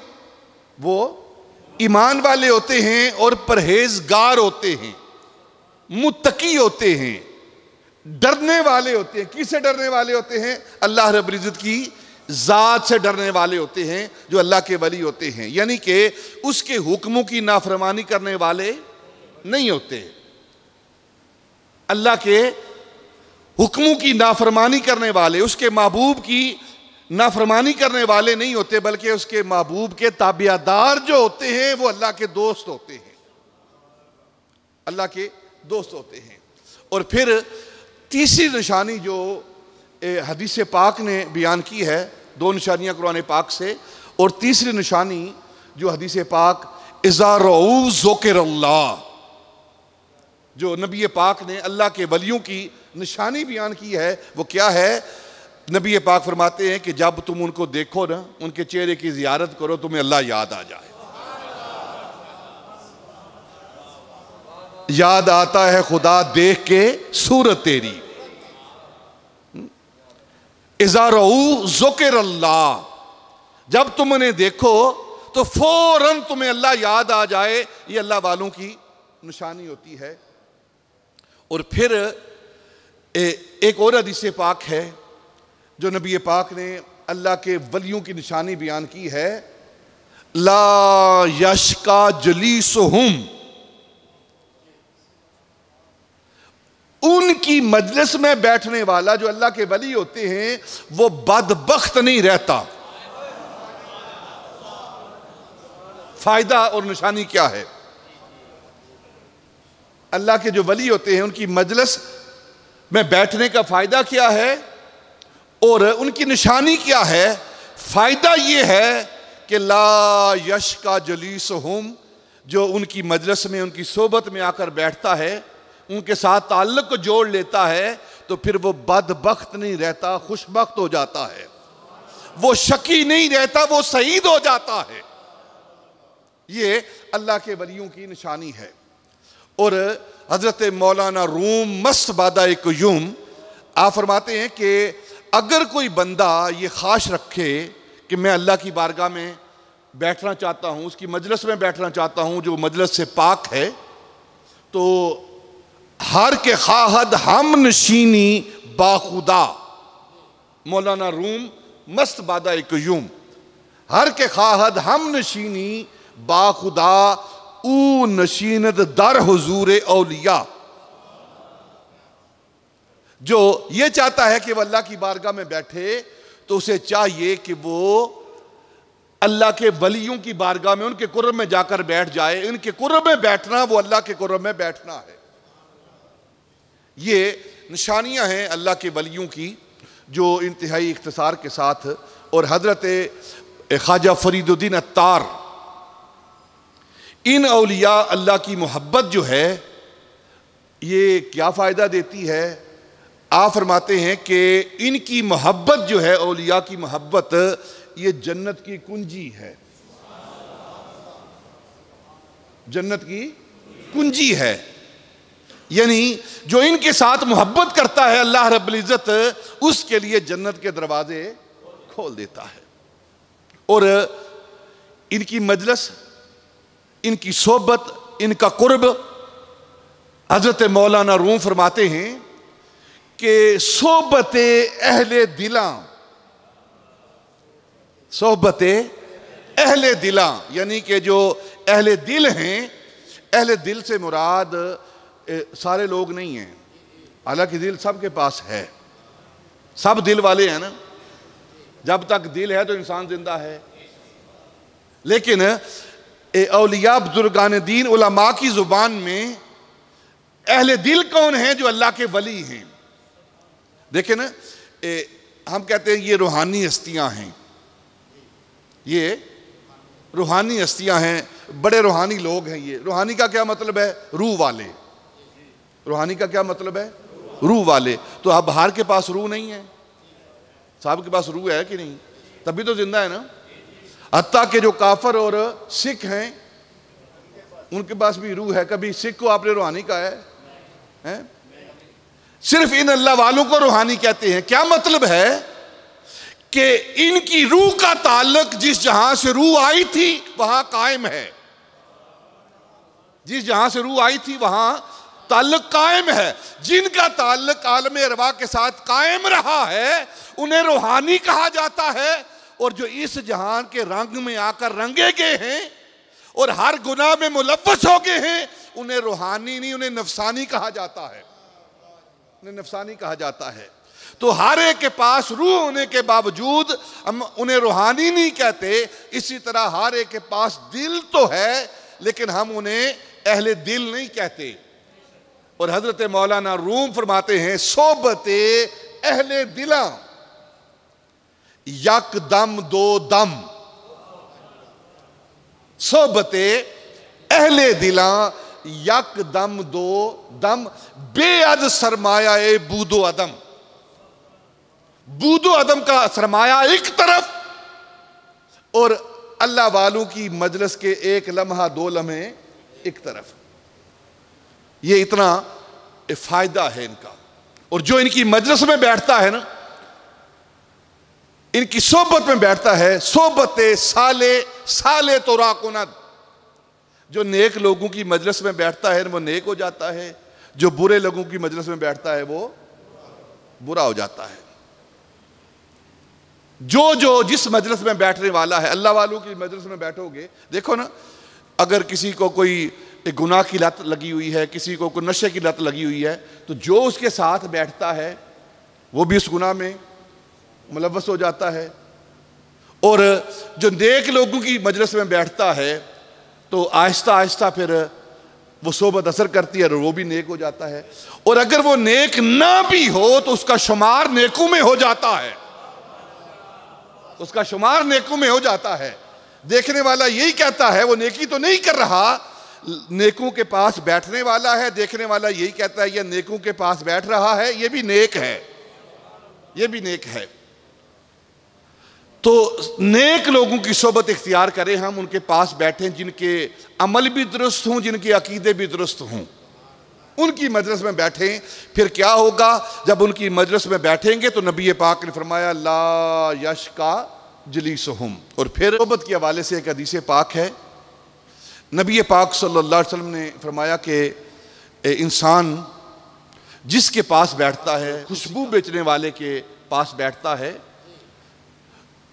वो ईमान वाले होते हैं और परहेजगार होते हैं, मुत्तकी होते हैं, डरने वाले होते हैं। किससे डरने वाले होते हैं? अल्लाह रब्बुल इज़्ज़त की ज़ात से डरने वाले होते हैं जो अल्लाह के वली होते हैं। यानी कि उसके हुक्मों की नाफरमानी करने वाले नहीं होते, अल्लाह के हुक्मों की नाफरमानी करने वाले, उसके महबूब की नाफरमानी करने वाले नहीं होते, बल्कि उसके महबूब के ताबियादार जो होते हैं वो अल्लाह के दोस्त होते हैं, अल्लाह के दोस्त होते हैं। और फिर तीसरी निशानी जो हदीस पाक ने बयान की है, 2 निशानियां कुरान पाक से, और तीसरी निशानी जो हदीस पाक इज़ा रऊ ज़ुकिरल्लाह, जो नबी पाक ने अल्लाह के वलियों की निशानी बयान की है, वो क्या है? नबी पाक फरमाते हैं कि जब तुम उनको देखो ना, उनके चेहरे की ज़ियारत करो, तुम्हें अल्लाह याद आ जाए। याद आता है खुदा देख के सूरत तेरी। इज़ा रऊ ज़ुकिरल्लाह, जब तुम उन्हें देखो तो फौरन तुम्हें अल्लाह याद आ जाए। ये अल्लाह वालों की निशानी होती है। और फिर एक और हदीस पाक है जो नबी पाक ने अल्लाह के वलियों की निशानी बयान की है, ला यशका जलीसुहुम, उनकी मजलिस में बैठने वाला जो अल्लाह के वली होते हैं वो बदबख्त नहीं रहता। फायदा और निशानी क्या है? अल्लाह के जो वली होते हैं उनकी मजलिस में बैठने का फायदा क्या है और उनकी निशानी क्या है? फायदा ये है कि ला यशका जलीसुहुम, जो उनकी मजलिस में, उनकी सोबत में आकर बैठता है, उनके साथ ताल्लुक को जोड़ लेता है, तो फिर वो बदबख्त नहीं रहता, खुशबख्त हो जाता है। वो शकी नहीं रहता, वो सईद हो जाता है। ये अल्लाह के वलियों की निशानी है। और हजरत मौलाना रूम मस्त बादा क़ुयूम आप फरमाते हैं कि अगर कोई बंदा ये ख्वाहिश रखे कि मैं अल्लाह की बारगाह में बैठना चाहता हूँ, उसकी मजलिस में बैठना चाहता हूँ जो मजलिस से पाक है, तो हर के खाहद हम नशीनी बाखुदा, मौलाना रूम मस्त बादा क़ुयूम, हर के खाहद हम नशीनी बाखुदा ऊ नशीनत दर हुजूर औलिया। जो ये चाहता है कि वह अल्लाह की बारगाह में बैठे तो उसे चाहिए कि वो अल्लाह के वलियों की बारगाह में, उनके कुर्ब में जाकर बैठ जाए। इनके कुर्ब में बैठना वो अल्लाह के कुर्ब में बैठना है। ये निशानियां हैं अल्लाह के वलियों की जो इंतहाई इख्तिसार के साथ। और हजरत ख्वाजा फरीदुद्दीन अत्तार, इन औलिया अल्लाह की मोहब्बत जो है ये क्या फ़ायदा देती है? आप फरमाते हैं कि इनकी मोहब्बत जो है, औलिया की मोहब्बत, ये जन्नत की कुंजी है। जन्नत की कुंजी है। यानी जो इनके साथ मोहब्बत करता है अल्लाह रब्बुल इज्जत, उसके लिए जन्नत के दरवाजे खोल देता है। और इनकी मजलिस, इनकी सोहबत, इनका कुर्ब, हजरत मौलाना रूम फरमाते हैं कि सोहबत अहले दिला, सोहबत अहले दिला, यानी कि जो अहले दिल हैं, अहले दिल से मुराद सारे लोग नहीं हैं, हालांकि दिल सबके पास है, सब दिल वाले हैं ना। जब तक दिल है तो इंसान जिंदा है। लेकिन औलिया बुजुर्गान दीन उलमा की जुबान में अहले दिल कौन है? जो अल्लाह के वली हैं। देखें ना, हम कहते हैं ये रूहानी हस्तियां हैं, ये रूहानी हस्तियां हैं, बड़े रूहानी लोग हैं। ये रूहानी का क्या मतलब है? रूह वाले। रूहानी का क्या मतलब है? रूह वाले। तो अब बाहर के पास रूह नहीं है, साहब के पास रूह है कि नहीं? तभी तो जिंदा है ना। हत्ता के जो काफर और सिख हैं उनके पास भी रूह है। कभी सिख को आपने रूहानी कहा है? सिर्फ इन अल्लाह वालों को रूहानी कहते हैं। क्या मतलब है? कि इनकी रूह का ताल्लुक जिस जहां से रूह आई थी वहां कायम है। जिस जहां से रूह आई थी वहां ताल्लुक कायम है। जिनका ताल्लुक आलम अरवा के साथ कायम रहा है उन्हें रूहानी कहा जाता है। और जो इस जहान के रंग में आकर रंगे गए हैं और हर गुनाह में मुलव्वस हो गए हैं, उन्हें रूहानी नहीं, उन्हें नफसानी कहा जाता है। उन्हें नफसानी कहा जाता है। तो हर एक के पास रूह होने के बावजूद हम उन्हें रूहानी नहीं कहते। इसी तरह हर एक के पास दिल तो है लेकिन हम उन्हें अहले दिल नहीं कहते। और हजरत मौलाना रूम फरमाते हैं, सोबते अहले दिला यकदम दो दम। सोबते अहले दिला यकदम दो दम, बेअद सरमाया ए बूदो अदम। बूदो अदम का सरमाया एक तरफ और अल्लाह वालों की मजलिस के एक लम्हा दो लम्हे एक तरफ। ये इतना फायदा है इनका। और जो इनकी मजलिस में बैठता है ना, इनकी सोबत में बैठता है, सोबत साले साले तो राकुनद। जो नेक लोगों की मजलिस में बैठता है वो नेक हो जाता है, जो बुरे लोगों की मजलिस में बैठता है वो बुरा हो जाता है। जो जिस मजलिस में बैठने वाला है, अल्लाह वालों की मजलिस में बैठोगे, देखो ना, अगर किसी को कोई गुनाह की लत लगी हुई है, किसी को कोई नशे की लत लगी हुई है, तो जो उसके साथ बैठता है वो भी उस गुनाह में मुलव्वस हो जाता है। और जो नेक लोगों की मजलिस में बैठता है तो आहिस्ता आहिस्ता फिर वो सोबत असर करती है और वो भी नेक हो जाता है। और अगर वो नेक ना भी हो तो उसका शुमार नेकों में हो जाता है, उसका शुमार नेकों में हो जाता है। देखने वाला यही कहता है वो नेकी तो नहीं कर रहा, नेकों के पास बैठने वाला है। देखने वाला यही कहता है ये नेकों के पास बैठ रहा है, ये भी नेक है, ये भी नेक है। तो नेक लोगों की सोबत इख्तियार करें, हम उनके पास बैठें जिनके अमल भी दुरुस्त हों, जिनके अकीदे भी दुरुस्त हों, उनकी मजलिस में बैठें। फिर क्या होगा? जब उनकी मजलिस में बैठेंगे तो नबी पाक ने फरमाया ला यशका जलीसुहुम। और फिर सोबत के हवाले से एक हदीस पाक है, नबी पाक सल्लल्लाहु अलैहि वसल्लम ने फरमाया कि इंसान जिसके पास बैठता है, खुशबू बेचने वाले के पास बैठता है,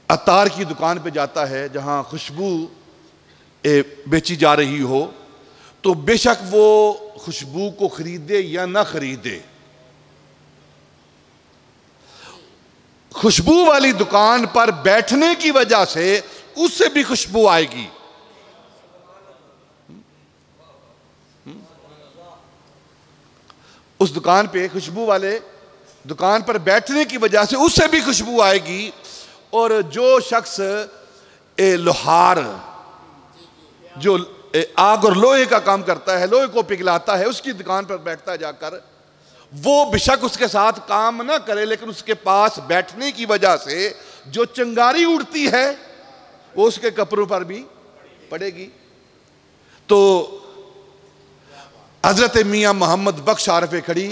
अतार की दुकान पे जाता है जहाँ खुशबू बेची जा रही हो, तो बेशक वो खुशबू को खरीदे या ना खरीदे, खुशबू वाली दुकान पर बैठने की वजह से उससे भी खुशबू आएगी। उस दुकान पे, खुशबू वाले दुकान पर बैठने की वजह से उससे भी खुशबू आएगी। और जो शख्स लोहार, जो आग और लोहे का काम करता है, लोहे को पिघलाता है, उसकी दुकान पर बैठता है जाकर, वो बेशक उसके साथ काम ना करे, लेकिन उसके पास बैठने की वजह से जो चिंगारी उड़ती है वो उसके कपड़ों पर भी पड़ेगी। तो हजरत मियां मोहम्मद बख्श आरफे खड़ी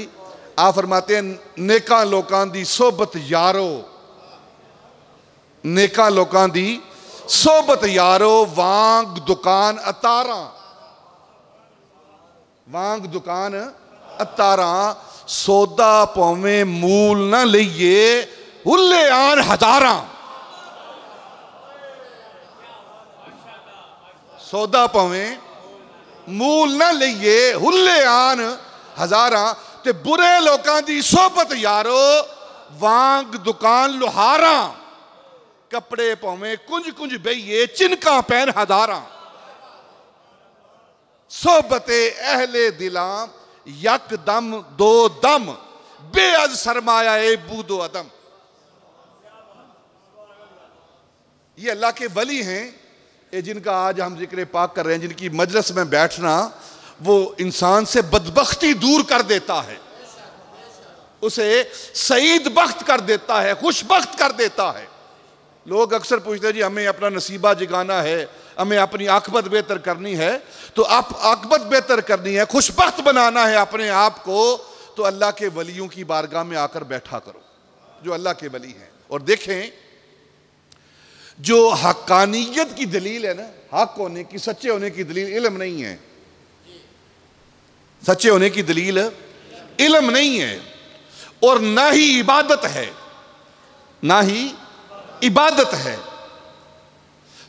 आ फरमाते हैं, नेका लोकां दी सोबत यारो, नेका लोकां दी सोबत यारो, वांग दुकान अतारा, वांग दुकान अतारा, सौदा पौवे मूल ना लइए हुल्ले आन हजारा। सौदा पौवे मूल ना लइए हुल्ले आन हजारा, ते बुरे लोकां दी सोबत यारो, वांग दुकान लुहारा, कपड़े पौवे कुंज कुंज बइए चिनका पैन हजारा। सोबते अहले दिला यकदम दो दम, बेअद सरमाया ए बूदो अदम। ये अल्लाह के वली हैं, ये जिनका आज हम जिक्र पाक कर रहे हैं, जिनकी मजलिस में बैठना वो इंसान से बदबख्ती दूर कर देता है, उसे सईद बख्त कर देता है, खुशबख्त कर देता है। लोग अक्सर पूछते हैं जी हमें अपना नसीबा जगाना है, हमें अपनी आकबत बेहतर करनी है, तो आप आकबत बेहतर करनी है, खुशबख्त बनाना है अपने आप को, तो अल्लाह के वलियों की बारगाह में आकर बैठा करो, जो अल्लाह के वली हैं। और देखें, जो हक्कानियत की दलील है ना, हक होने की, सच्चे होने की दलील इल्म नहीं है, सच्चे होने की दलील इल्म नहीं है, और ना ही इबादत है, ना ही इबादत है।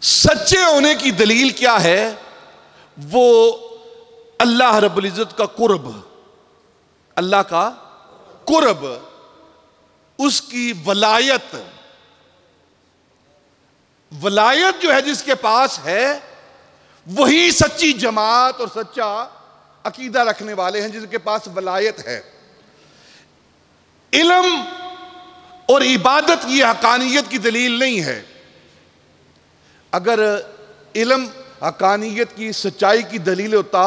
सच्चे होने की दलील क्या है? वो अल्लाह रब्बुल इज्जत का कुर्ब, अल्लाह का कुर्ब, उसकी वलायत, वलायत जो है जिसके पास है वही सच्ची जमात और सच्चा अकीदा रखने वाले हैं, जिसके पास वलायत है। इल्म और इबादत की हकानियत की दलील नहीं है। अगर इल्म हकानियत की सच्चाई की दलील होता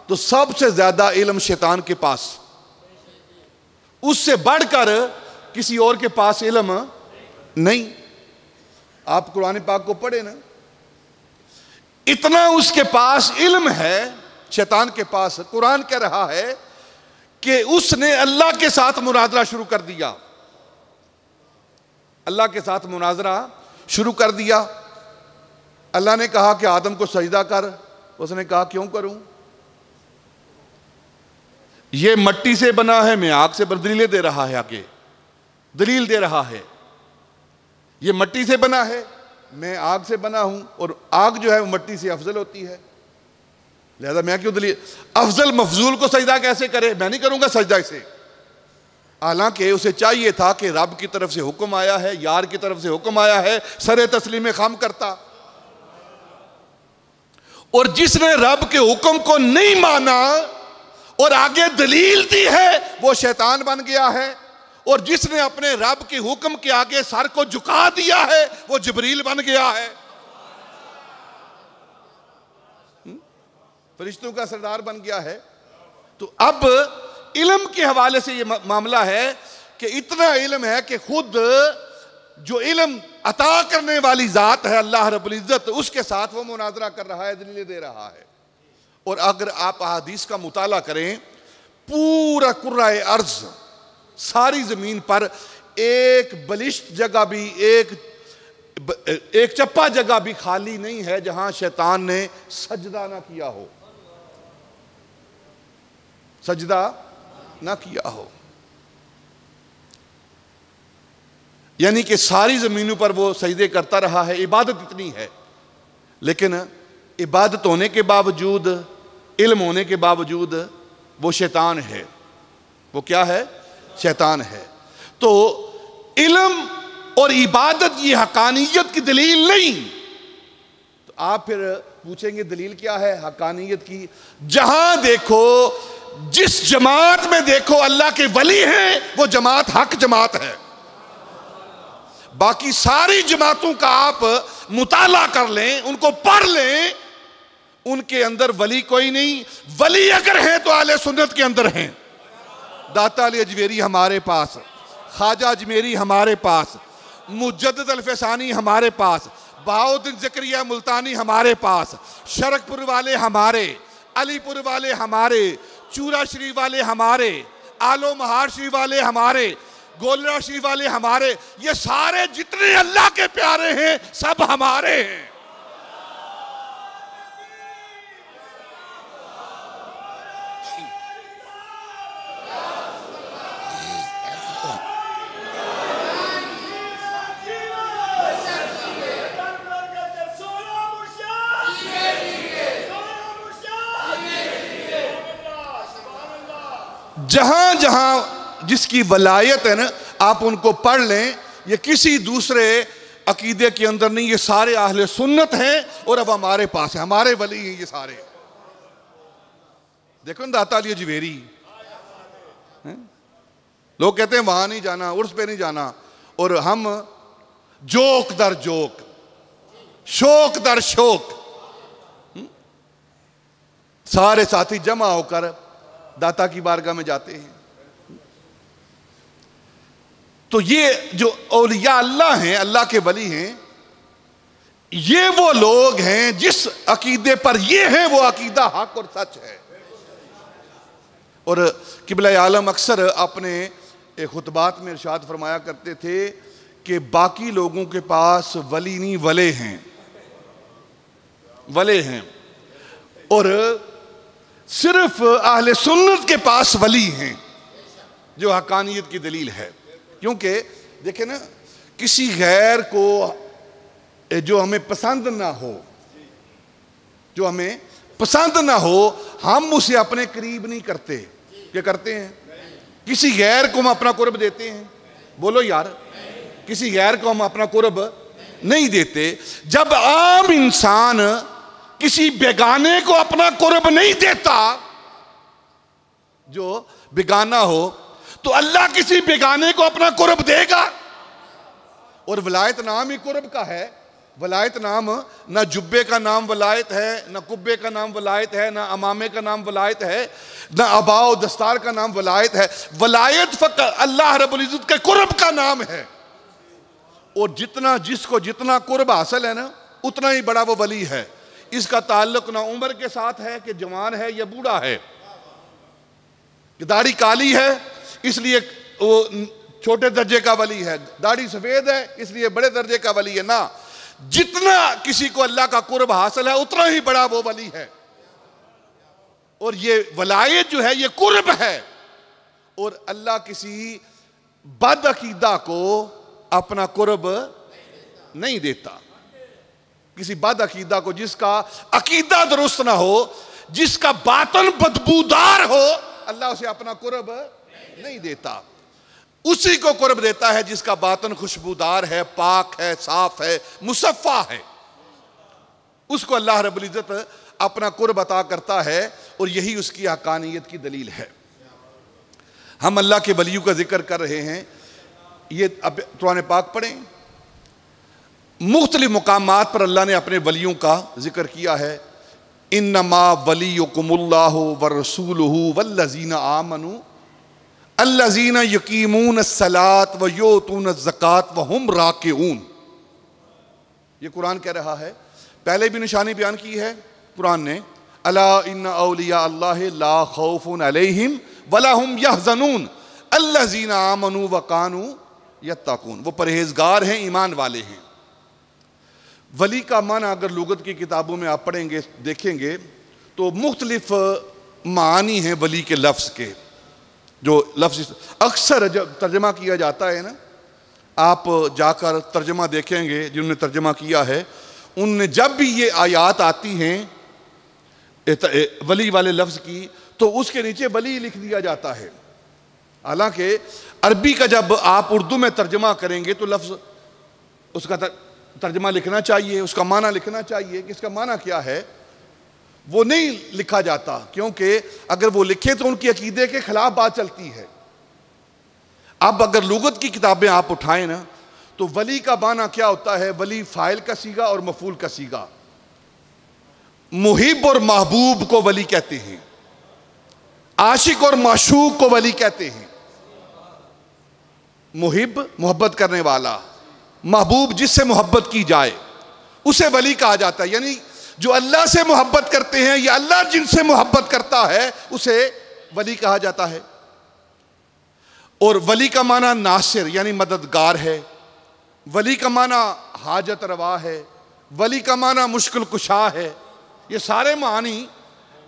तो सबसे ज्यादा इल्म शैतान के पास, उससे बढ़कर किसी और के पास इल्म नहीं। आप कुरान पाक को पढ़े ना, इतना उसके पास इल्म है शैतान के पास। कुरान कह रहा है कि उसने अल्लाह के साथ मुनाजरा शुरू कर दिया, अल्लाह के साथ मुनाजरा शुरू कर दिया। अल्लाह ने कहा कि आदम को सजदा कर, उसने कहा क्यों करूं, ये मट्टी से बना है, मैं आग से, दलीलें दे रहा है, आगे दलील दे रहा है, ये मट्टी से बना है, मैं आग से बना हूं, और आग जो है वो मट्टी से अफजल होती है, लिहाजा मैं क्यों दलील, अफजल मफजूल को सजदा कैसे करे, मैं नहीं करूंगा सजदा इसे। हालांकि उसे चाहिए था कि रब की तरफ से हुक्म आया है, यार की तरफ से हुक्म आया है, सरे तस्लीम खाम करता। और जिसने रब के हुक्म को नहीं माना और आगे दलील दी है वो शैतान बन गया है, और जिसने अपने रब के हुक्म के आगे सर को झुका दिया है वो जिब्रील बन गया है, फरिश्तों का सरदार बन गया है। तो अब इल्म के हवाले से ये मामला है कि इतना इल्म है कि खुद जो इल्म अता करने वाली जात है अल्लाह रब्बुल इज्जत, उसके साथ वो मुनाजरा कर रहा है, दलीलें दे रहा है। और अगर आप अहादीस का मुताला करें, पूरा कुर्राए अर्ज, सारी जमीन पर एक बलिष्ठ जगह भी, एक चप्पा जगह भी खाली नहीं है जहां शैतान ने सजदा ना किया हो, सजदा ना किया हो। यानी कि सारी जमीनों पर वो सजदे करता रहा है। इबादत इतनी है, लेकिन इबादत होने के बावजूद इल्म होने के बावजूद वो शैतान है। वो क्या है? शैतान है। तो इल्म और इबादत ये हकानियत की दलील नहीं। तो आप फिर पूछेंगे दलील क्या है हकानियत की? जहां देखो, जिस जमात में देखो अल्लाह के वली हैं, वो जमात हक जमात है। बाकी सारी जमातों का आप मुताला कर लें, उनको पढ़ लें, उनके अंदर वली कोई नहीं। वली अगर है तो आले सुन्नत के अंदर हैं। दाता अली अजमेरी हमारे पास, ख्वाजा अजमेरी हमारे पास, मुजद्दिद अल-फैसानी हमारे पास, बहाउद्दीन ज़करिया मुल्तानी हमारे पास, शरकपुर वाले हमारे, अलीपुर वाले हमारे, चूरा शरीफ वाले हमारे, आलो महार शरीफ वाले हमारे, गोलरा शरीफ वाले हमारे। ये सारे जितने अल्लाह के प्यारे हैं सब हमारे हैं। जहां जहां जिसकी वलायत है ना, आप उनको पढ़ लें। ये किसी दूसरे अकीदे के अंदर नहीं, ये सारे अहले सुन्नत हैं और अब हमारे पास है, हमारे वली हैं ये सारे। देखो ना दाता अली अजमेरी, लोग कहते हैं वहां नहीं जाना, उर्स पे नहीं जाना, और हम जोक दर जोक, शोक दर शोक, सारे साथी जमा होकर दाता की बारगाह में जाते हैं। तो ये जो औलिया अल्लाह हैं, अल्लाह के वली हैं, ये वो लोग हैं जिस अकीदे पर ये है वो अकीदा हक और सच है। और किबला आलम अक्सर अपने खुतबात में इरशाद फरमाया करते थे कि बाकी लोगों के पास वली नहीं वले हैं, वले हैं, और सिर्फ अहले सुन्नत के पास वली हैं जो हकानियत की दलील है। क्योंकि देखे ना, किसी गैर को जो हमें पसंद ना हो, जो हमें पसंद ना हो, हम उसे अपने करीब नहीं करते। क्या करते हैं? किसी गैर को हम अपना कुर्ब देते हैं? बोलो यार, किसी गैर को हम अपना कुर्ब नहीं देते। जब आम इंसान किसी बेगाने को अपना कुर्ब नहीं देता, जो बेगाना हो, तो अल्लाह किसी बेगाने को अपना कुर्ब देगा। और वलायत नाम ही कुर्ब का है। वलायत नाम, ना जुब्बे का नाम वलायत है, ना कुब्बे का नाम वलायत है, ना अमामे का नाम वलायत है, ना अबाओ दस्तार का नाम वलायत है। वलायत फ़क़त अल्लाह रब्बुल इज़्ज़त के कुर्ब का नाम है। और जितना जिसको जितना कुर्ब हासिल है ना, उतना ही बड़ा वो वली है। इसका ताल्लुक ना उम्र के साथ है कि जवान है या बूढ़ा है, दाढ़ी काली है इसलिए वो छोटे दर्जे का वली है, दाढ़ी सफेद है इसलिए बड़े दर्जे का वली है। ना, जितना किसी को अल्लाह का कुर्ब हासिल है उतना ही बड़ा वो वली है। और ये वलायत जो है ये कुर्ब है। और अल्लाह किसी बद अकीदा को अपना कुर्ब नहीं देता। किसी बद अकीदा को, जिसका अकीदा दुरुस्त ना हो, जिसका बातन बदबूदार हो, अल्लाह उसे अपना कुर्ब नहीं देता। उसी को कुर्ब देता है जिसका बातन खुशबूदार है, पाक है, साफ है, मुसफ़्फ़ा है। उसको अल्लाह रब्बुल इज़्ज़त अपना कुर्ब अता करता है। और यही उसकी हकानियत की दलील है। हम अल्लाह के वलियों का जिक्र कर रहे हैं। ये अब कुरान पाक पढ़ें, मुख्तलिफ मुकामात पर अल्लाह ने अपने वलियों का जिक्र किया है। इन्नमा वलियुकुमुल्लाहु व रसूलुहु वल्लज़ीना आमनू अल्लज़ीना यकीमून अस्सलात व युतून अज़्ज़कात व हुम राकिऊन। ये कुरान कह रहा है। पहले भी निशानी बयान की है कुरान ने, अला इन्ना औलिया अल्लाह ला खौफुन अलैहिम वला हुम यहज़नून अल्लज़ीना आमनू व कानू यत्तकून। वो परहेजगार हैं, ईमान वाले हैं। वली का माना अगर लुगत की किताबों में आप पढ़ेंगे, देखेंगे तो मुख्तलिफ मानी हैं वली के लफ्ज़ के। जो लफ्ज़ अक्सर जब तर्जमा किया जाता है ना, आप जाकर तर्जमा देखेंगे जिन्होंने तर्जमा किया है, उनने जब भी ये आयात आती हैं वली वाले लफ्ज़ की, तो उसके नीचे वली लिख दिया जाता है। हालांकि अरबी का जब आप उर्दू में तर्जमा करेंगे तो लफ्ज़ उसका तर्जमा लिखना चाहिए, उसका माना लिखना चाहिए कि इसका माना क्या है। वो नहीं लिखा जाता, क्योंकि अगर वो लिखे तो उनकी अकीदे के खिलाफ बात चलती है। अब अगर लुगत की किताबें आप उठाएं ना, तो वली का माना क्या होता है? वली फाइल का सीगा और मफूल का सीगा। मुहिब और महबूब को वली कहते हैं, आशिक और माशूक को वली कहते हैं। मुहिब मोहब्बत करने वाला, महबूब जिससे मोहब्बत की जाए उसे वली कहा जाता है। यानी जो अल्लाह से मोहब्बत करते हैं या अल्लाह जिनसे मोहब्बत करता है उसे वली कहा जाता है। और वली का माना नासिर यानी मददगार है, वली का माना हाजत रवा है, वली का माना मुश्किल कुशा है। ये सारे मानी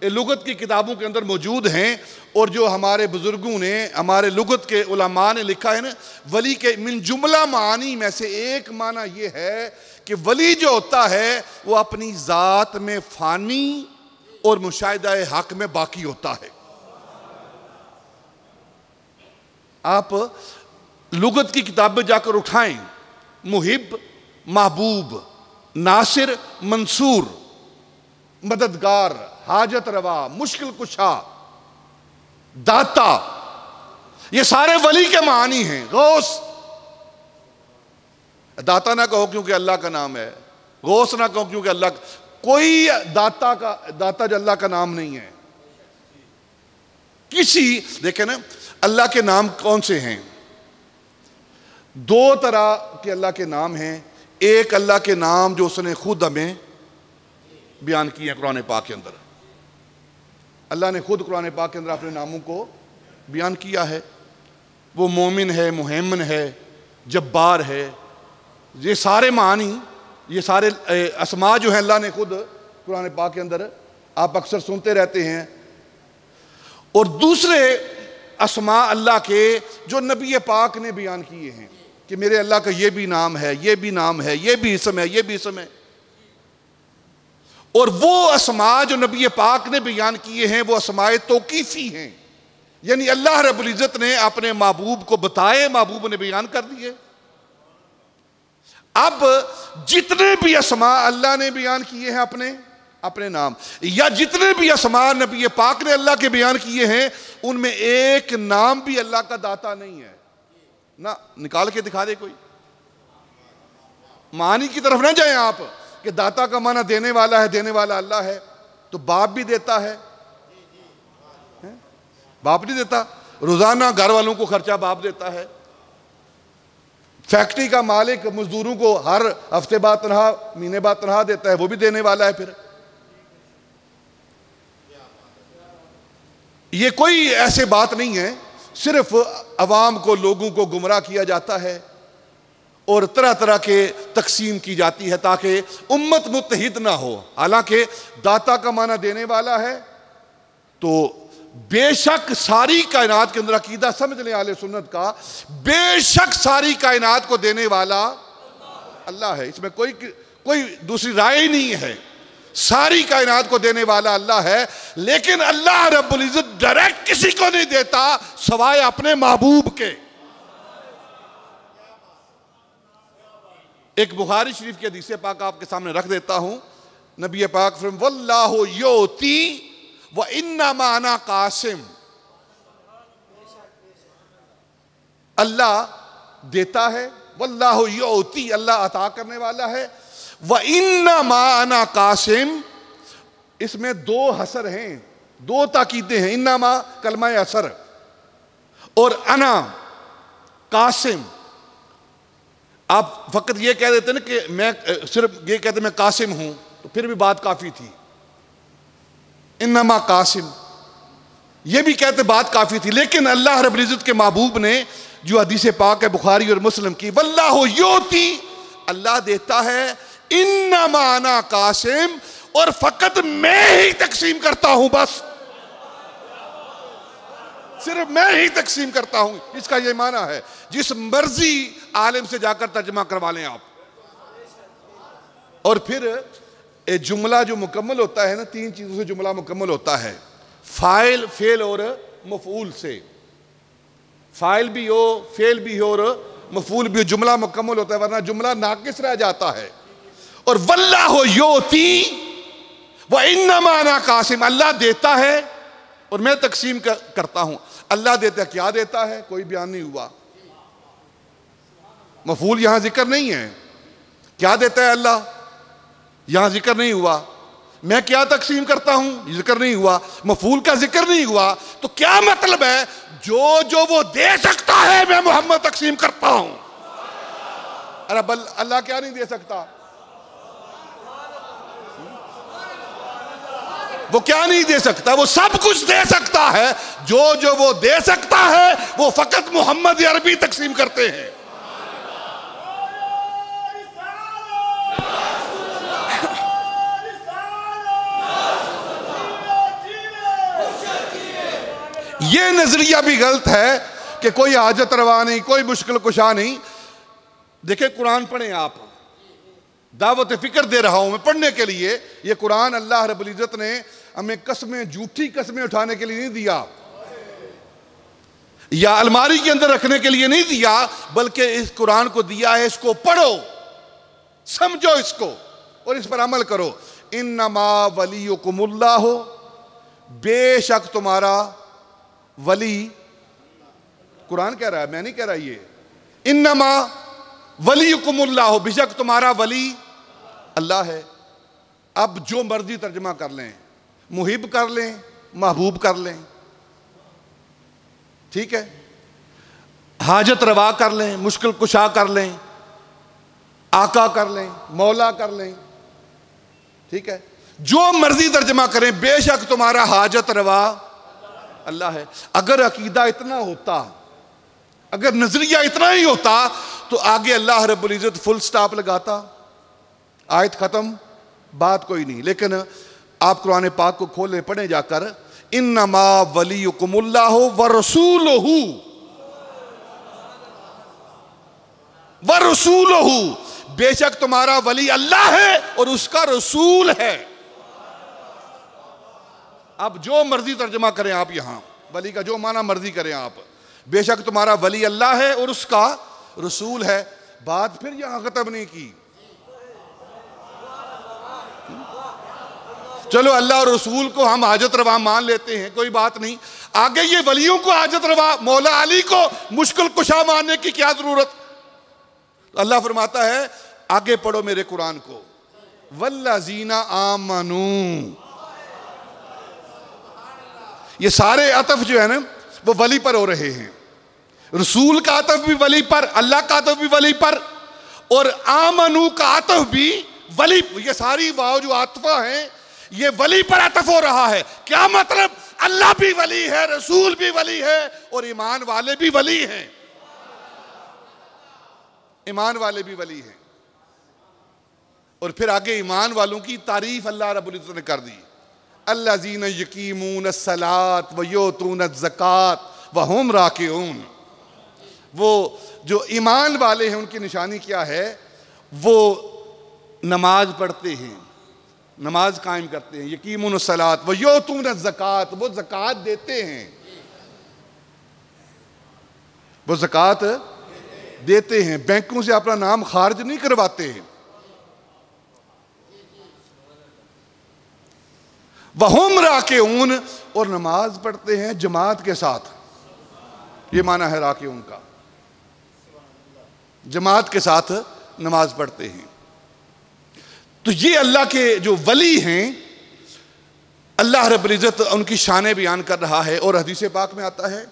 लुगत की किताबों के अंदर मौजूद हैं। और जो हमारे बुजुर्गों ने, हमारे लुगत के उलमा ने लिखा है ना, वली के मिन जुमला मानी में से एक माना ये है कि वली जो होता है वो अपनी ज़ात में फ़ानी और मुशाहिदा हक में बाकी होता है। आप लुगत की किताबें जाकर उठाएं, मुहिब, महबूब, नासिर, मंसूर, मददगार, हाजत रवा, मुश्किल कुशा, दाता, ये सारे वली के मानी हैं। गौस, दाता ना कहो क्योंकि अल्लाह का नाम है, गौस ना कहो क्योंकि अल्लाह, कोई दाता जो अल्लाह का नाम नहीं है। किसी, देखें ना, अल्लाह के नाम कौन से हैं? दो तरह के अल्लाह के नाम हैं। एक अल्लाह के नाम जो उसने खुद हमें बयान किए हैं कुरान पाक के अंदर। अल्लाह ने खुद कुरान पाक के अंदर अपने नामों को बयान किया है। वो मोमिन है, मुहैमिन है, जब्बार है। ये सारे मानी, ये सारे अस्मा जो हैं अल्लाह ने खुद कुरान पाक के अंदर, आप अक्सर सुनते रहते हैं। और दूसरे अस्मा अल्लाह के जो नबी पाक ने बयान किए हैं कि मेरे अल्लाह का ये भी नाम है, ये भी नाम है, ये भी इसम है, ये भी इसम है। और वो अस्मा जो नबी पाक ने बयान किए हैं वो अस्माए तौकीफी हैं, यानी अल्लाह रब्बुल इज्जत ने अपने महबूब को बताए, महबूब ने बयान कर दिए। अब जितने भी अस्मा अल्लाह ने बयान किए हैं अपने नाम, या जितने भी अस्मा नबी पाक ने अल्लाह के बयान किए हैं, उनमें एक नाम भी अल्लाह का दाता नहीं है ना। निकाल के दिखा दे कोई। मानी की तरफ ना जाए आप कि दाता का माना देने वाला है, देने वाला अल्लाह है। तो बाप भी देता है? बाप नहीं देता। रोजाना घर वालों को खर्चा बाप देता है। फैक्ट्री का मालिक मजदूरों को हर हफ्ते बाद तनख्वाह, महीने बाद तनख्वाह देता है, वो भी देने वाला है। फिर ये कोई ऐसे बात नहीं है, सिर्फ अवाम को, लोगों को गुमराह किया जाता है और तरह तरह के तकसीम की जाती है ताकि उम्मत मुत्तहिद ना हो। हालांकि दाता का माना देने वाला है, तो बेशक सारी कायनात के अंदर अकीदा समझ लें आले सुन्नत का, बेशक सारी कायनात को देने वाला अल्लाह है। इसमें कोई दूसरी राय ही नहीं है। सारी कायनात को देने वाला अल्लाह है, लेकिन अल्लाह रब्बुल इज्जत डायरेक्ट किसी को नहीं देता सवाए अपने महबूब के। एक बुखारी शरीफ की हदीस पाक आपके सामने रख देता हूं। नबी पाक फरमाते वल्लाहु योती व इन्नमा अना कासिम। अल्लाह देता है, वल्लाहु योती, अल्लाह अता करने वाला है, व इन्नमा अना कासिम। इसमें दो हसर हैं, दो ताकीदें हैं। इन्नमा कलमा असर और अना कासिम। आप फकत ये कह देते ना कि मैं सिर्फ ये कहते मैं कासिम हूं, तो फिर भी बात काफी थी। इन्नमा कासिम ये भी कहते बात काफी थी। लेकिन अल्लाह रब्बुल इज्जत के महबूब ने जो हदीस पाक है बुखारी और मुस्लिम की, वल्लाहु योती, अल्लाह देता है, इन्नमा अना कासिम, और फकत मैं ही तकसीम करता हूं, बस सिर्फ मैं ही तकसीम करता हूं। इसका यह माना है। जिस मर्जी आलिम से जाकर तर्जमा करवा लें आप। और फिर एक जुमला जो मुकम्मल होता है ना, तीन चीज़ों से जुमला मुकम्मल होता है, फ़ाइल, फ़ेल और मफ़ूल से। फ़ाइल भी हो, फ़ेल भी हो और मफ़ूल भी हो, जुमला मुकम्मल होता है, वरना जुमला नाकिस रह जाता है। और वल्लाहु योती व इन्नमा अना कासिम, अल्लाह देता है और मैं तकसीम करता हूं। अल्लाह देता है, क्या देता है कोई बयान नहीं हुआ, मफूल यहां जिक्र नहीं है। क्या देता है अल्लाह, यहां जिक्र नहीं हुआ। मैं क्या तकसीम करता हूं, जिक्र नहीं हुआ। मफूल का जिक्र नहीं हुआ, तो क्या मतलब है, जो जो वो दे सकता है मैं मोहम्मद तकसीम करता हूं। अरे अल्लाह क्या नहीं दे सकता, वो क्या नहीं दे सकता, वो सब कुछ दे सकता है। जो जो वो दे सकता है वो फकत मोहम्मद अरबी तकसीम करते हैं। ये नजरिया भी गलत है कि कोई हाजत रवा नहीं, कोई मुश्किल कुशा नहीं। देखें कुरान पढ़ें आप, दावत फिक्र दे रहा हूं मैं पढ़ने के लिए। ये कुरान अल्लाह रब्बुल इज्जत ने हमें कस्में, झूठी कस्में उठाने के लिए नहीं दिया, या अलमारी के अंदर रखने के लिए नहीं दिया, बल्कि इस कुरान को दिया है, इसको पढ़ो, समझो इसको और इस पर अमल करो। इन्नमा वलियुकुमुल्लाह, बेशक तुम्हारा वली, कुरान कह रहा है, मैं नहीं कह रहा। ये इन्नमा वलियुकुमुल्लाह, बेशक तुम्हारा वली अल्लाह है। अब जो मर्जी तर्जमा कर लें, मुहिब कर लें, महबूब कर लें, ठीक है, हाजत रवा कर लें, मुश्किल कुशा कर लें, आका कर लें, मौला कर लें, ठीक है, जो मर्जी तर्जमा करें, बेशक तुम्हारा हाजत रवा अल्लाह है। अगर अकीदा इतना होता, अगर नजरिया इतना ही होता, तो आगे अल्लाह रब्बुल इज्जत फुल स्टॉप लगाता, आयत खत्म, बात कोई नहीं। लेकिन आप कुरान पाक को खोले पढ़े जाकर, इन्नमा वलियुकुमुल्लाह व रसूलुहु, व रसूलुहु, बेशक तुम्हारा वली अल्लाह है और उसका रसूल है। अब जो मर्जी तर्जमा करें आप, यहां वली का जो माना मर्जी करें आप, बेशक तुम्हारा वली अल्लाह है और उसका रसूल है। बात फिर यहां खत्म नहीं की। चलो अल्लाह और रसूल को हम हाजत रवा मान लेते हैं, कोई बात नहीं। आगे ये वलियों को हाजत रवा, मौला अली को मुश्किल कुशा मानने की क्या जरूरत। तो अल्लाह फरमाता है, आगे पढ़ो मेरे कुरान को, वल्लज़ीना आमनू, ये सारे अतफ जो है ना वो वली पर हो रहे हैं। रसूल का अतफ भी वली पर, अल्लाह का अतफ भी वली पर, और आमनू का अतफ भी वली। ये सारी वाव जो आतफा है ये वली पर अतफ हो रहा है। क्या मतलब, अल्लाह भी वली है, रसूल भी वली है और ईमान वाले भी वली हैं, ईमान वाले भी वली हैं। और फिर आगे ईमान वालों की तारीफ अल्लाह रब्बुल इज्जत ने कर दी, अल्लज़ीना यकीमून सलात व योतून ज़कात व हुम राकिऊन। वो जो ईमान वाले हैं उनकी निशानी क्या है, वो नमाज पढ़ते हैं, नमाज कायम करते हैं, यकीमून सलात व योतून ज़कात, वो ज़कात देते हैं, वो ज़कात देते हैं, बैंकों से अपना नाम खारिज नहीं करवाते हैं। वहुम राकिऊन, और नमाज पढ़ते हैं जमात के साथ। ये माना है राकिऊन का, जमात के साथ नमाज पढ़ते हैं। तो ये अल्लाह के जो वली हैं, अल्लाह रब्बुल इज्जत उनकी शानें बयान कर रहा है। और हदीस पाक में आता है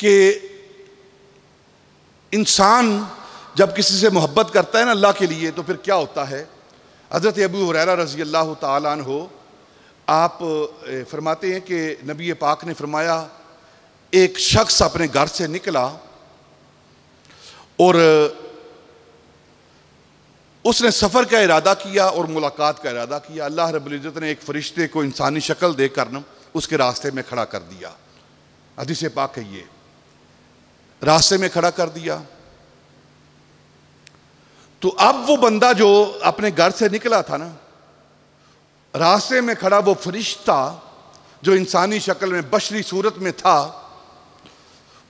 कि इंसान जब किसी से मोहब्बत करता है ना अल्लाह के लिए, तो फिर क्या होता है। हज़रत अबू हुरैरा रज़ी अल्लाह तआला अन्हु, आप फरमाते हैं कि नबी पाक ने फरमाया, एक शख्स अपने घर से निकला और उसने सफ़र का इरादा किया और मुलाकात का इरादा किया। अल्लाह रब्बुल इज़्ज़त ने एक फ़रिश्ते को इंसानी शक्ल देकर न उसके रास्ते में खड़ा कर दिया। हदीस पाक है ये, रास्ते में खड़ा कर दिया। तो अब वो बंदा जो अपने घर से निकला था ना, रास्ते में खड़ा वो फरिश्ता जो इंसानी शक्ल में बशरी सूरत में था,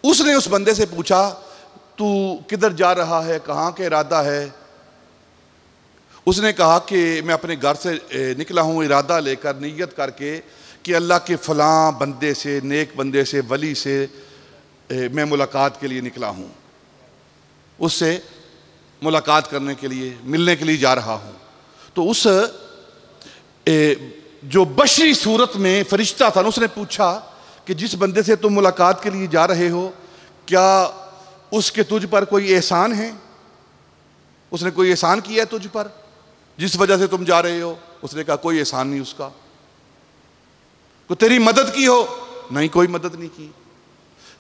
उसने उस बंदे से पूछा तू किधर जा रहा है, कहाँ का इरादा है। उसने कहा कि मैं अपने घर से निकला हूँ इरादा लेकर, नीयत करके कि अल्लाह के फ़लाँ बंदे से, नेक बंदे से, वली से मैं मुलाकात के लिए निकला हूँ, उससे मुलाकात करने के लिए, मिलने के लिए जा रहा हूँ। तो उस जो बशरी सूरत में फरिश्ता था ना, उसने पूछा कि जिस बंदे से तुम मुलाकात के लिए जा रहे हो, क्या उसके तुझ पर कोई एहसान है? उसने कोई एहसान किया है तुझ पर जिस वजह से तुम जा रहे हो? उसने कहा कोई एहसान नहीं उसका। को तेरी मदद की हो? नहीं, कोई मदद नहीं की।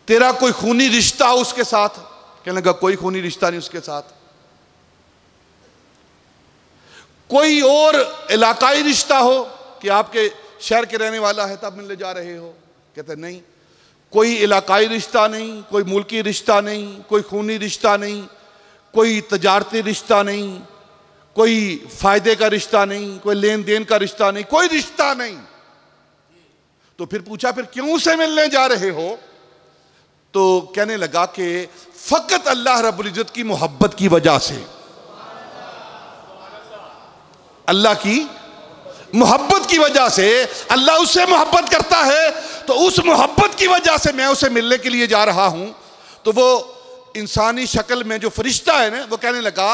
तेरा कोई खूनी रिश्ता हो उसके साथ? कहने लगा कोई खूनी रिश्ता नहीं उसके साथ। कोई और इलाकाई रिश्ता हो कि आपके शहर के रहने वाला है तब मिलने जा रहे हो? कहते नहीं, कोई इलाकाई रिश्ता नहीं, कोई मुल्की रिश्ता नहीं, कोई खूनी रिश्ता नहीं, कोई तजारती रिश्ता नहीं, कोई फायदे का रिश्ता नहीं, कोई लेन देन का रिश्ता नहीं, कोई रिश्ता नहीं। तो फिर पूछा फिर क्यों से मिलने जा रहे हो? तो कहने लगा कि फकत अल्लाह रब्बुल इज्जत की मोहब्बत की वजह से, अल्लाह की मोहब्बत की वजह से, अल्लाह उससे मोहब्बत करता है तो उस मोहब्बत की वजह से मैं उसे मिलने के लिए जा रहा हूं। तो वो इंसानी शक्ल में जो फरिश्ता है ना, वो कहने लगा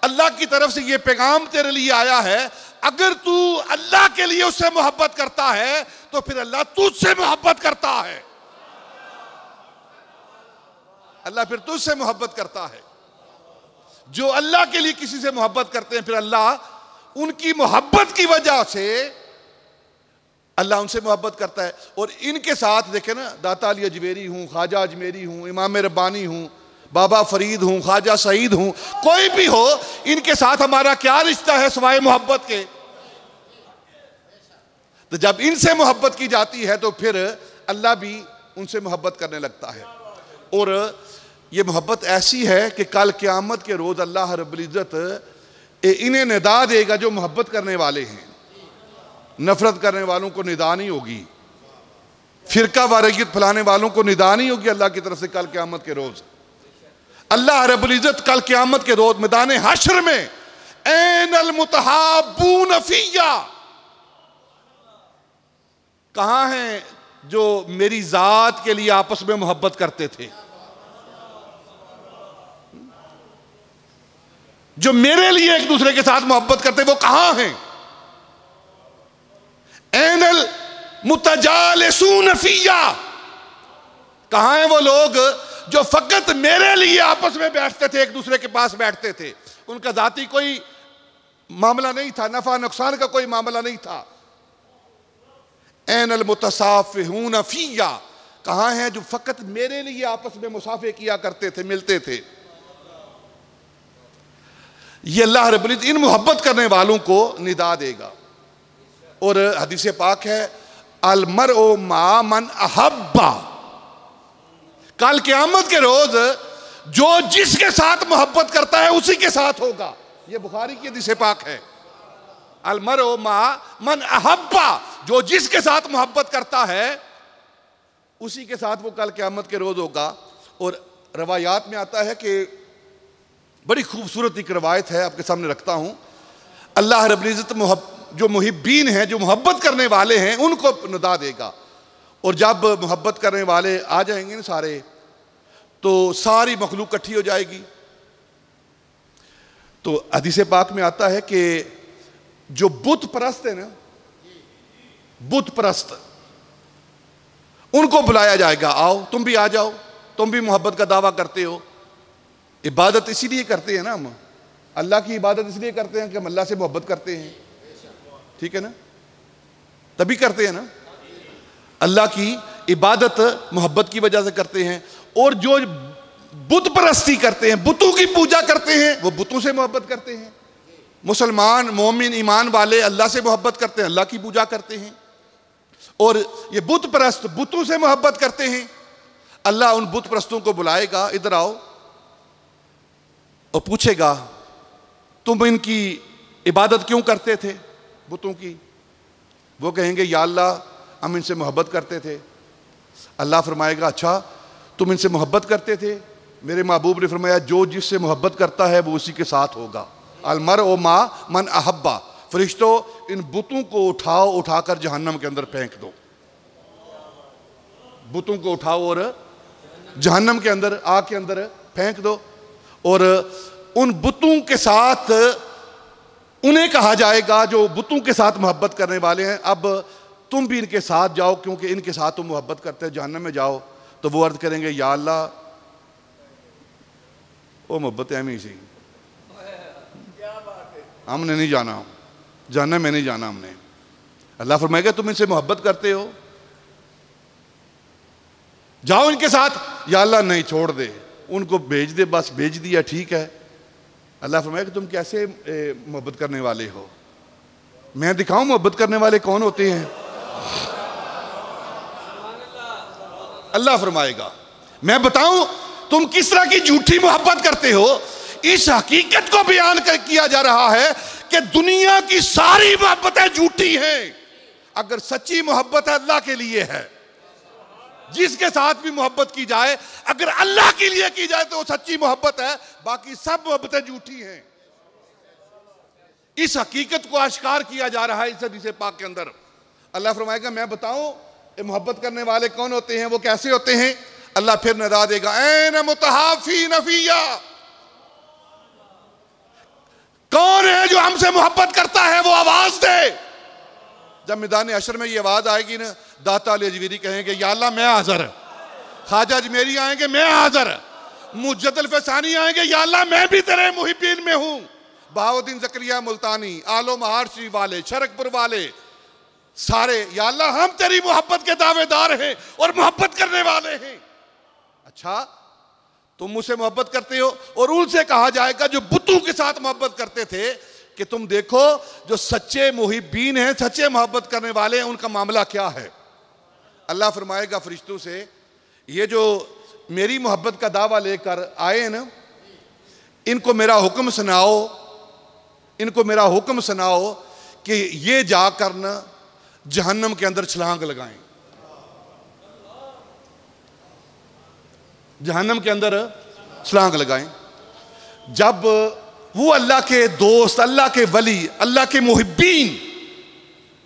अल्लाह की तरफ से ये पैगाम तेरे लिए आया है, अगर तू अल्लाह के लिए उससे मोहब्बत करता है तो फिर अल्लाह तुझसे मोहब्बत करता है। अल्लाह फिर तुझसे मोहब्बत करता है। जो अल्लाह के लिए किसी से मोहब्बत करते हैं, फिर अल्लाह उनकी मोहब्बत की वजह से अल्लाह उनसे मोहब्बत करता है। और इनके साथ देखे ना, दाता अली अजमेरी हूं, ख्वाजा अजमेरी हूं, इमाम रब्बानी हूं, बाबा फरीद हूं, ख्वाजा सईद हूं, कोई भी हो, इनके साथ हमारा क्या रिश्ता है सिवाय मोहब्बत के? तो जब इनसे मोहब्बत की जाती है तो फिर अल्लाह भी उनसे मोहब्बत करने लगता है। और ये मोहब्बत ऐसी है कि कल क़यामत के रोज़ अल्लाह रब्बुल इज़्ज़त इन्हें निदा देगा जो मोहब्बत करने वाले हैं। नफरत करने वालों को निदा नहीं होगी, फिरका वारगियत फैलाने वालों को निदा नहीं होगी अल्लाह की तरफ से कल क़यामत के रोज़। अल्लाह रब्बुल इज़्ज़त कल क़यामत के रोज़ मैदान हश्र में ऐनल मुतहाब्बून फ़िय्या, कहाँ हैं जो मेरी ज़ात के लिए आपस में मोहब्बत करते थे, जो मेरे लिए एक दूसरे के साथ मोहब्बत करते, वो कहां हैं? ऐनल मुतजालिसून फ़िय्या, कहां हैं वो लोग जो फकत मेरे लिए आपस में बैठते थे, एक दूसरे के पास बैठते थे, उनका जाती कोई मामला नहीं था, नफा नुकसान का कोई मामला नहीं था। ऐनल मुतसाफ़िहून फ़िय्या, कहां हैं जो फकत मेरे लिए आपस में मुसाफे किया करते थे, मिलते थे। ये अल्लाह रब्बुल इज़्ज़त इन मोहब्बत करने वालों को निदा देगा। और हदीस पाक है अल मरउ मा मन अहब्बा, कल क़यामत के रोज जो जिसके साथ मोहब्बत करता है उसी के साथ होगा। ये बुखारी की हदीस पाक है। अल मरउ मा मन अहब्बा, जो जिसके साथ मोहब्बत करता है उसी के साथ वो कल क़यामत के रोज होगा। और रवायात में आता है कि बड़ी खूबसूरत एक रवायत है, आपके सामने रखता हूं। अल्लाह रब्बुल इज़्ज़त जो मुहिब्बीन हैं, जो मोहब्बत करने वाले हैं, उनको निदा देगा। और जब मोहब्बत करने वाले आ जाएंगे ना सारे, तो सारी मखलूक इकट्ठी हो जाएगी। तो हदीस पाक में आता है कि जो बुत परस्त है ना, बुत परस्त, उनको बुलाया जाएगा, आओ तुम भी आ जाओ, तुम भी मोहब्बत का दावा करते हो। इबादत इसीलिए करते हैं ना, हम अल्लाह की इबादत इसलिए करते हैं कि हम अल्लाह से मोहब्बत करते हैं, ठीक है ना, तभी करते हैं ना। अल्लाह की इबादत मोहब्बत की वजह से करते हैं। और जो बुत परस्ती करते हैं, बुतों की पूजा करते हैं, वो बुतों से मोहब्बत करते हैं। मुसलमान मोमिन ईमान वाले अल्लाह से मोहब्बत करते हैं, अल्लाह की पूजा करते हैं। और ये बुत परस्त बुतों से मोहब्बत करते हैं। अल्लाह उन बुत परस्तों को बुलाएगा, इधर आओ, और पूछेगा तुम इनकी इबादत क्यों करते थे बुतों की? वो कहेंगे या अल्लाह हम इनसे मोहब्बत करते थे। अल्लाह फरमाएगा अच्छा तुम इनसे मोहब्बत करते थे? मेरे महबूब ने फरमाया जो जिससे मोहब्बत करता है वो उसी के साथ होगा। अलमर ओ मा मन अहब्बा। फरिश्तों इन बुतों को उठाओ, उठाकर जहन्नम के अंदर फेंक दो। बुतों को उठाओ और जहन्नम के अंदर, आग के अंदर फेंक दो। और उन बुतों के साथ उन्हें कहा जाएगा जो बुतों के साथ मोहब्बत करने वाले हैं, अब तुम भी इनके साथ जाओ क्योंकि इनके साथ तुम मोहब्बत करते हो, जहन्नम में जाओ। तो वो अर्ज करेंगे या अल्लाह वो मोहब्बत है ही सी, हमने नहीं जाना, जहन्नम में नहीं जाना हमने। अल्लाह फरमाएगा तुम इनसे मोहब्बत करते हो, जाओ इनके साथ। या अल्लाह नहीं छोड़ दे, उनको भेज दे, बस भेज दिया ठीक है। अल्लाह फरमाएगा तुम कैसे मोहब्बत करने वाले हो, मैं दिखाऊं मोहब्बत करने वाले कौन होते हैं? अल्लाह फरमाएगा मैं बताऊं तुम किस तरह की झूठी मोहब्बत करते हो। इस हकीकत को बयान किया जा रहा है कि दुनिया की सारी मोहब्बतें झूठी हैं। अगर सच्ची मोहब्बत अल्लाह के लिए है, जिसके साथ भी मोहब्बत की जाए अगर अल्लाह के लिए की जाए तो वो सच्ची मोहब्बत है, बाकी सब मोहब्बतें झूठी हैं। इस हकीकत को आश्कार किया जा रहा है इस हदीस पाक के अंदर। अल्लाह फरमाएगा मैं बताऊं ये मोहब्बत करने वाले कौन होते हैं, वो कैसे होते हैं? अल्लाह फिर निदा देगा ऐन मुतहाफीन फिया, कौन है जो हमसे मोहब्बत करता है वो आवाज दे। जब मैदान अशर में ये आवाज आएगी ना, दाता अजवीरी कहेंगे या अल्लाह मैं हाजिर, ख्वाजा अजमेरी आएंगे मैं हाजिर, मुजद्दिद फसानी आएंगे या अल्लाह मैं भी तेरे मुहिब्बीन में हूं, बहाउद्दीन ज़करिया मुल्तानी, आलो महारशी वाले, शरकपुर वाले सारे या अल्लाह हम तेरी मोहब्बत के दावेदार हैं और मोहब्बत करने वाले हैं। अच्छा तुम मुझसे मोहब्बत करते हो, और उनसे कहा जाएगा जो बुतों के साथ मोहब्बत करते थे कि तुम देखो जो सच्चे मुहिब्बीन हैं, सच्चे मोहब्बत करने वाले हैं, उनका मामला क्या है। अल्लाह फरमाएगा फरिश्तों से ये जो मेरी मोहब्बत का दावा लेकर आए ना, इनको मेरा हुक्म सुनाओ, इनको मेरा हुक्म सुनाओ कि ये जाकर न जहन्नम के अंदर छलांग लगाएं, जहन्नम के अंदर छलांग लगाएं। जब वो अल्लाह के दोस्त, अल्लाह के वली, अल्लाह के मुहिब्बीन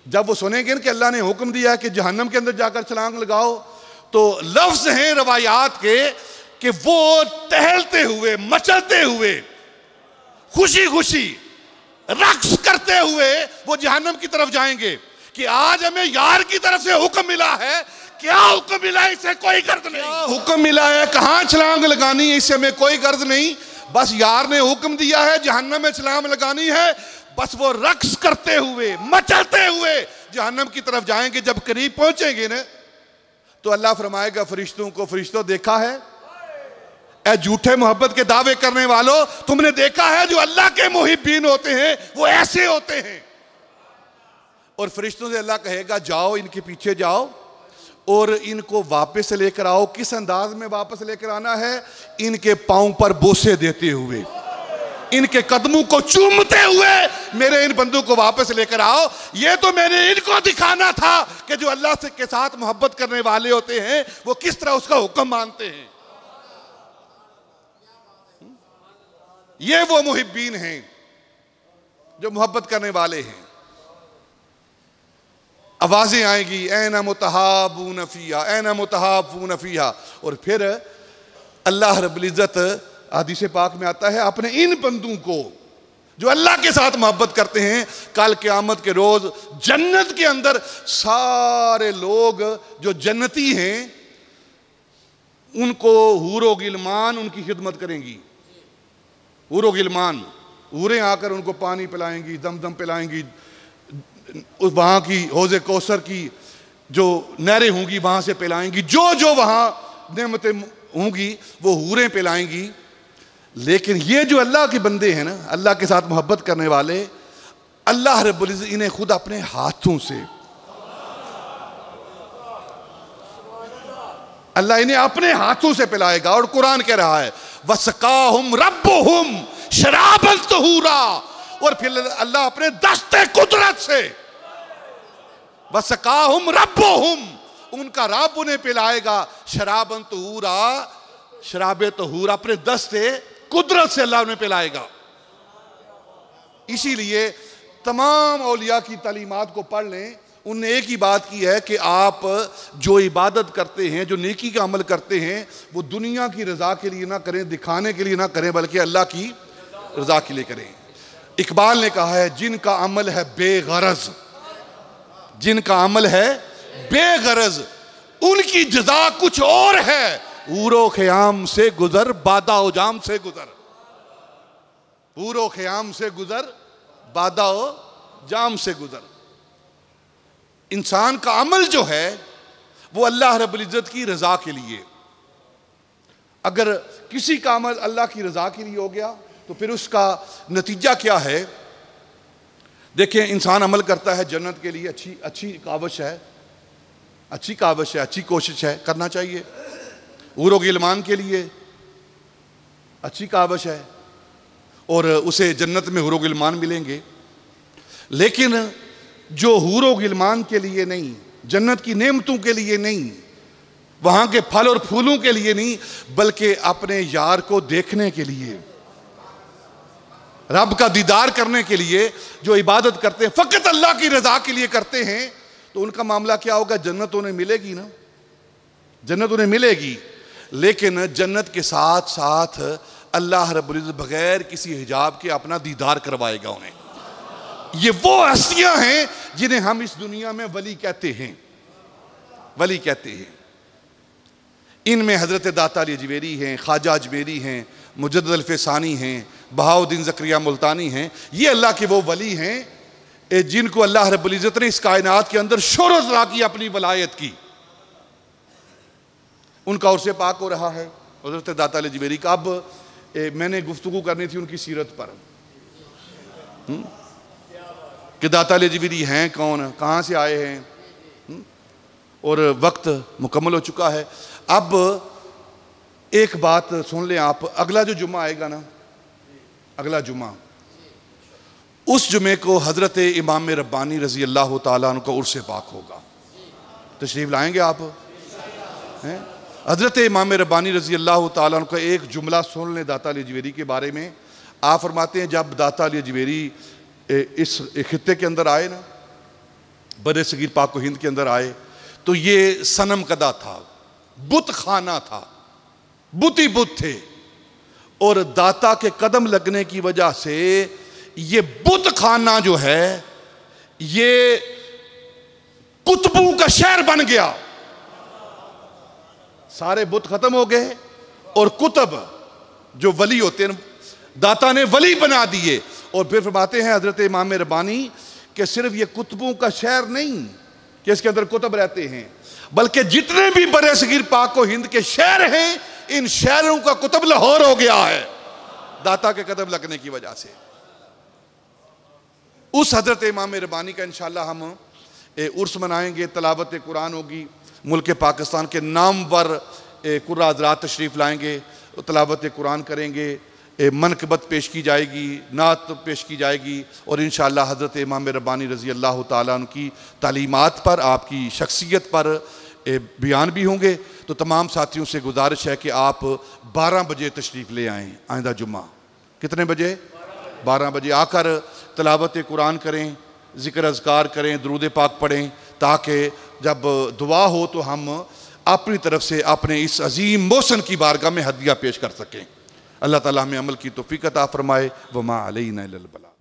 जब वो सुनेंगे कि अल्लाह ने हुक्म दिया कि जहन्नम के अंदर जाकर छलांग लगाओ, तो लफ्ज हैं रवायात के कि वो टहलते हुए, मचलते हुए, खुशी खुशी रक्स करते हुए वो जहन्नम की तरफ जाएंगे कि आज हमें यार की तरफ से हुक्म मिला है। क्या हुक्म मिला है? इससे कोई गर्ज नहीं। हुक्म मिला है कहां छलांग लगानी है, इससे हमें कोई गर्ज नहीं, बस यार ने हुक्म दिया है जहन्नम में छलांग लगानी है। बस वो रक्स करते हुए, मचलते हुए जहन्नम की तरफ जाएंगे। जब करीब पहुंचेंगे ना तो अल्लाह फरमाएगा फरिश्तों को, फरिश्तों देखा है ऐ झूठे मोहब्बत के दावे करने वालों, तुमने देखा है जो अल्लाह के मुहिब्बीन होते हैं वो ऐसे होते हैं। और फरिश्तों से अल्लाह कहेगा जाओ इनके पीछे जाओ और इनको वापस लेकर आओ। किस अंदाज में वापस लेकर आना है? इनके पांव पर बोसे देते हुए, इनके कदमों को चूमते हुए मेरे इन बंदों को वापस लेकर आओ। ये तो मैंने इनको दिखाना था कि जो अल्लाह से के साथ मोहब्बत करने वाले होते हैं वो किस तरह उसका हुक्म मानते हैं। ये वो मुहिब्बीन हैं जो मोहब्बत करने वाले हैं। आवाजें आएंगी ऐना मुतहाबून फिया, ऐना मुतहाबून फिया। और फिर अल्लाह रब्बुल इज्जत हदीस पाक में आता है अपने इन बंदों को जो अल्लाह के साथ मोहब्बत करते हैं, कल क़यामत के रोज जन्नत के अंदर सारे लोग जो जन्नती हैं उनको हूरो गिलमान उनकी खिदमत करेंगी। हूरो गिलमान, हूरें आकर उनको पानी पिलाएंगी, दमदम पिलाएंगी, उस वहाँ की हौज़े कौसर की जो नहरें होंगी वहाँ से पिलाएंगी, जो जो वहाँ नेमतें होंगी वो हूरें पिलाएंगी। लेकिन ये जो अल्लाह के बंदे हैं ना, अल्लाह के साथ मोहब्बत करने वाले, अल्लाह रब्बुल इज़्ज़त इन्हें खुद अपने हाथों से, अल्लाह इन्हें अपने हाथों से पिलाएगा। और कुरान कह रहा है वसकाहुम रब्बुहुम शराबन तहूरा, और फिर अल्लाह अपने दस्ते कुदरत से वसकाहुम रब्बुहुम, उनका रब उन्हें पिलाएगा शराबन तहूरा, शराबे तहूरा, अपने दस्ते कुदरत से अल्लाह उन्हें पिलाएगा। इसीलिए तमाम औलिया की तालीमात को पढ़ लें, उनने एक ही बात की है कि आप जो इबादत करते हैं, जो नेकी का अमल करते हैं, वो दुनिया की रजा के लिए ना करें, दिखाने के लिए ना करें, बल्कि अल्लाह की रजा के लिए करें। इकबाल ने कहा है जिनका अमल है बेगरज, जिनका अमल है बेगरज, उनकी जजा कुछ और है। ऊरो ख़याम से गुजर बादा जाम से गुजर, ऊरो ख़याम से गुजर बादा जाम से गुजर। इंसान का अमल जो है वो अल्लाह रब्बुल इज्जत की रजा के लिए, अगर किसी का अमल अल्लाह की रजा के लिए हो गया तो फिर उसका नतीजा क्या है। देखिए, इंसान अमल करता है जन्नत के लिए, अच्छी काविश है, अच्छी काविश है, अच्छी कोशिश है, करना चाहिए। हूरो गिलमान के लिए अच्छी काविश है और उसे जन्नत में हूरो गिलमान मिलेंगे। लेकिन जो हूरो गिलमान के लिए नहीं, जन्नत की नेमतों के लिए नहीं, वहां के फल और फूलों के लिए नहीं, बल्कि अपने यार को देखने के लिए, रब का दीदार करने के लिए जो इबादत करते हैं, फकत अल्लाह की रजा के लिए करते हैं, तो उनका मामला क्या होगा। जन्नत उन्हें मिलेगी ना, जन्नत उन्हें मिलेगी, लेकिन जन्नत के साथ साथ अल्लाह रब्बुल इज्जत बगैर किसी हिजाब के अपना दीदार करवाएगा उन्हें। ये वो हस्तियां हैं जिन्हें हम इस दुनिया में वली कहते हैं, वली कहते हैं। इनमें हजरत दाता अली अजमेरी हैं, ख्वाजा अजमेरी हैं, मुजद्दिद अल-फ़सानी हैं, बहाउद्दीन ज़करिया मुल्तानी हैं। ये अल्लाह के वो वली हैं जिनको अल्लाह रब्बुल इज्जत ने इस कायनात के अंदर शोहरत अता की, अपनी वलायत की। उनका उर्से पाक हो रहा है हजरत दाता अली अजमेरी का। अब मैंने गुफ्तगू करनी थी उनकी सीरत पर कि दाता अली अजमेरी हैं कौन, कहाँ से आए हैं, और वक्त मुकम्मल हो चुका है। अब एक बात सुन लें आप, अगला जो जुम्मा आएगा ना, अगला जुम्मा, उस जुमे को हज़रत इमाम रब्बानी रज़ी अल्लाह ताला अन्हु का उर्से पाक होगा। तशरीफ़ लाएंगे आप? हैं? हज़रत इमाम रब्बानी रज़ी अल्लाह ताला अन्हु का एक जुमला सुन लें दाता अली अजमेरी के बारे में। आप फरमाते हैं जब दाता अली अजमेरी इस खित्ते के अंदर आए ना, बड़े सगीर पाक हिंद के अंदर आए, तो ये सनम कदा था, बुत खाना था, बुत ही बुत थे, और दाता के कदम लगने की वजह से ये बुत खाना जो है ये कुतुबों का शहर बन गया। सारे बुत खत्म हो गए और कुतुब जो वली होते हैं दाता ने वली बना दिए। और फिर फरमाते हैं हजरत इमाम रब्बानी कि सिर्फ ये कुतुबों का शहर नहीं कि इसके अंदर कुतुब रहते हैं, बल्कि जितने भी बड़े सगीर पाक को हिंद के शहर हैं, इन शहरों का कुतुब लाहौर हो गया है दाता के कदम लगने की वजह से। उस हजरत इमाम रब्बानी का इंशाअल्लाह हम उर्स मनाएंगे, तलावत कुरान होगी, मुल्क पाकिस्तान के नामवर कुर्रा हज़रात तशरीफ़ लाएंगे, तलावत कुरान करेंगे, मनकबत पेश की जाएगी, नात पेश की जाएगी, और इंशाअल्लाह हज़रत इमाम रब्बानी रज़ी अल्लाह ताला उनकी तालीमात पर, आपकी शख्सियत पर बयान भी होंगे। तो तमाम साथियों से गुजारिश है कि आप 12 बजे तशरीफ़ ले आएँ आइंदा जुम्मा। कितने बजे? 12 बजे आकर तलावत कुरान करें, ज़िक्र अज़कार करें, दुरूद पाक पढ़ें, ताकि जब दुआ हो तो हम अपनी तरफ से अपने इस अजीम मौसन की बारगाह में हदिया पेश कर सकें। अल्लाह ताला हमें अमल की तौफीक अता फरमाए। वमा अलैना इल्लल बलाग।